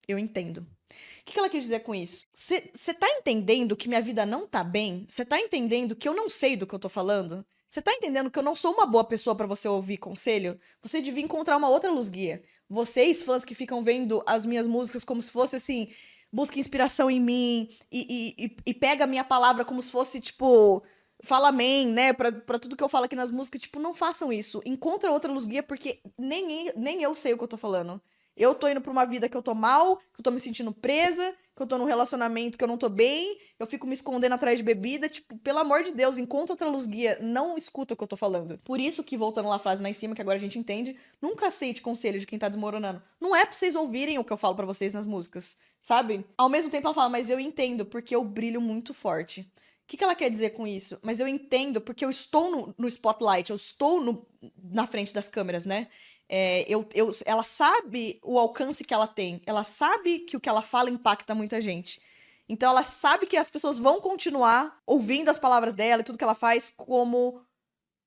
Eu entendo. O que ela quis dizer com isso? Você tá entendendo que minha vida não tá bem? Você tá entendendo que eu não sei do que eu tô falando? Você tá entendendo que eu não sou uma boa pessoa pra você ouvir conselho? Você devia encontrar uma outra luz guia. Vocês, fãs que ficam vendo as minhas músicas como se fosse assim, busca inspiração em mim e pega a minha palavra como se fosse, tipo, fala amém, né? Pra tudo que eu falo aqui nas músicas, tipo, não façam isso. Encontra outra luz guia, porque nem eu sei o que eu tô falando. Eu tô indo pra uma vida que eu tô mal, que eu tô me sentindo presa, que eu tô num relacionamento que eu não tô bem, eu fico me escondendo atrás de bebida. Tipo, pelo amor de Deus, encontra outra luz guia, não escuta o que eu tô falando. Por isso que, voltando lá a frase lá em cima, que agora a gente entende, nunca aceite conselho de quem tá desmoronando. Não é pra vocês ouvirem o que eu falo pra vocês nas músicas, sabe? Ao mesmo tempo ela fala, mas eu entendo, porque eu brilho muito forte. O que ela quer dizer com isso? Mas eu entendo porque eu estou no spotlight, eu estou na frente das câmeras, né? Ela sabe o alcance que ela tem. Ela sabe que o que ela fala impacta muita gente. Então ela sabe que as pessoas vão continuar ouvindo as palavras dela e tudo que ela faz como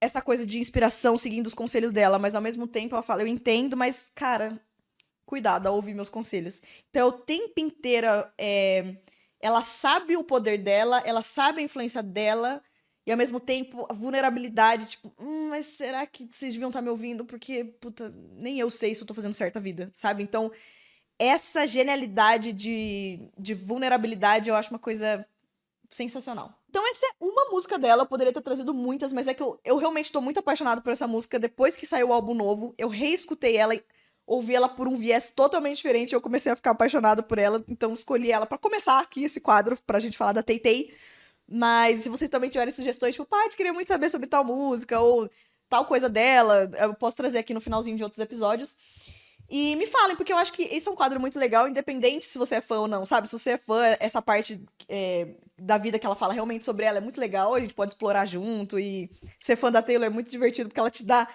essa coisa de inspiração, seguindo os conselhos dela. Mas ao mesmo tempo ela fala, eu entendo, mas, cara, cuidado ao ouvir meus conselhos. Então o tempo inteiro ela sabe o poder dela, ela sabe a influência dela, e ao mesmo tempo a vulnerabilidade, tipo, mas será que vocês deviam estar me ouvindo? Porque, puta, nem eu sei se eu tô fazendo certa vida, sabe? Então, essa genialidade de vulnerabilidade eu acho uma coisa sensacional. Então, essa é uma música dela, eu poderia ter trazido muitas, mas é que eu realmente tô muito apaixonado por essa música. Depois que saiu o álbum novo, eu reescutei ela e ouvi ela por um viés totalmente diferente. Eu comecei a ficar apaixonado por ela, então escolhi ela pra começar aqui esse quadro, pra gente falar da Tay-Tay. Mas se vocês também tiverem sugestões, tipo, pai, queria muito saber sobre tal música ou tal coisa dela, eu posso trazer aqui no finalzinho de outros episódios. E me falem, porque eu acho que esse é um quadro muito legal, independente se você é fã ou não, sabe? Se você é fã, essa parte da vida que ela fala realmente sobre ela é muito legal, a gente pode explorar junto. E ser fã da Taylor é muito divertido, porque ela te dá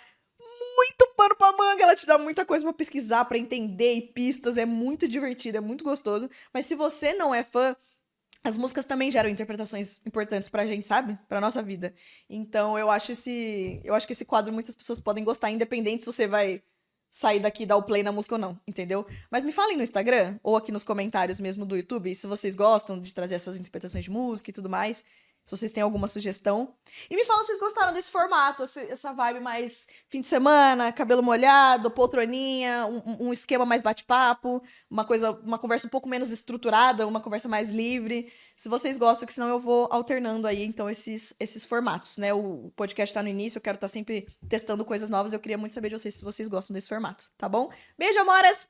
muito pano pra manga, ela te dá muita coisa pra pesquisar, pra entender, e pistas, é muito divertido, é muito gostoso. Mas se você não é fã, as músicas também geram interpretações importantes pra gente, sabe? Pra nossa vida. Então eu acho que esse quadro muitas pessoas podem gostar, independente se você vai sair daqui e dar o play na música ou não, entendeu? Mas me falem no Instagram, ou aqui nos comentários mesmo do YouTube, se vocês gostam de trazer essas interpretações de música e tudo mais. Se vocês têm alguma sugestão. E me falam se vocês gostaram desse formato, essa vibe mais fim de semana, cabelo molhado, poltroninha, um esquema mais bate-papo, uma conversa um pouco menos estruturada, uma conversa mais livre. Se vocês gostam, que senão eu vou alternando aí, então, esses formatos, né? O podcast tá no início, eu quero estar sempre testando coisas novas, eu queria muito saber de vocês se vocês gostam desse formato, tá bom? Beijo, amoras!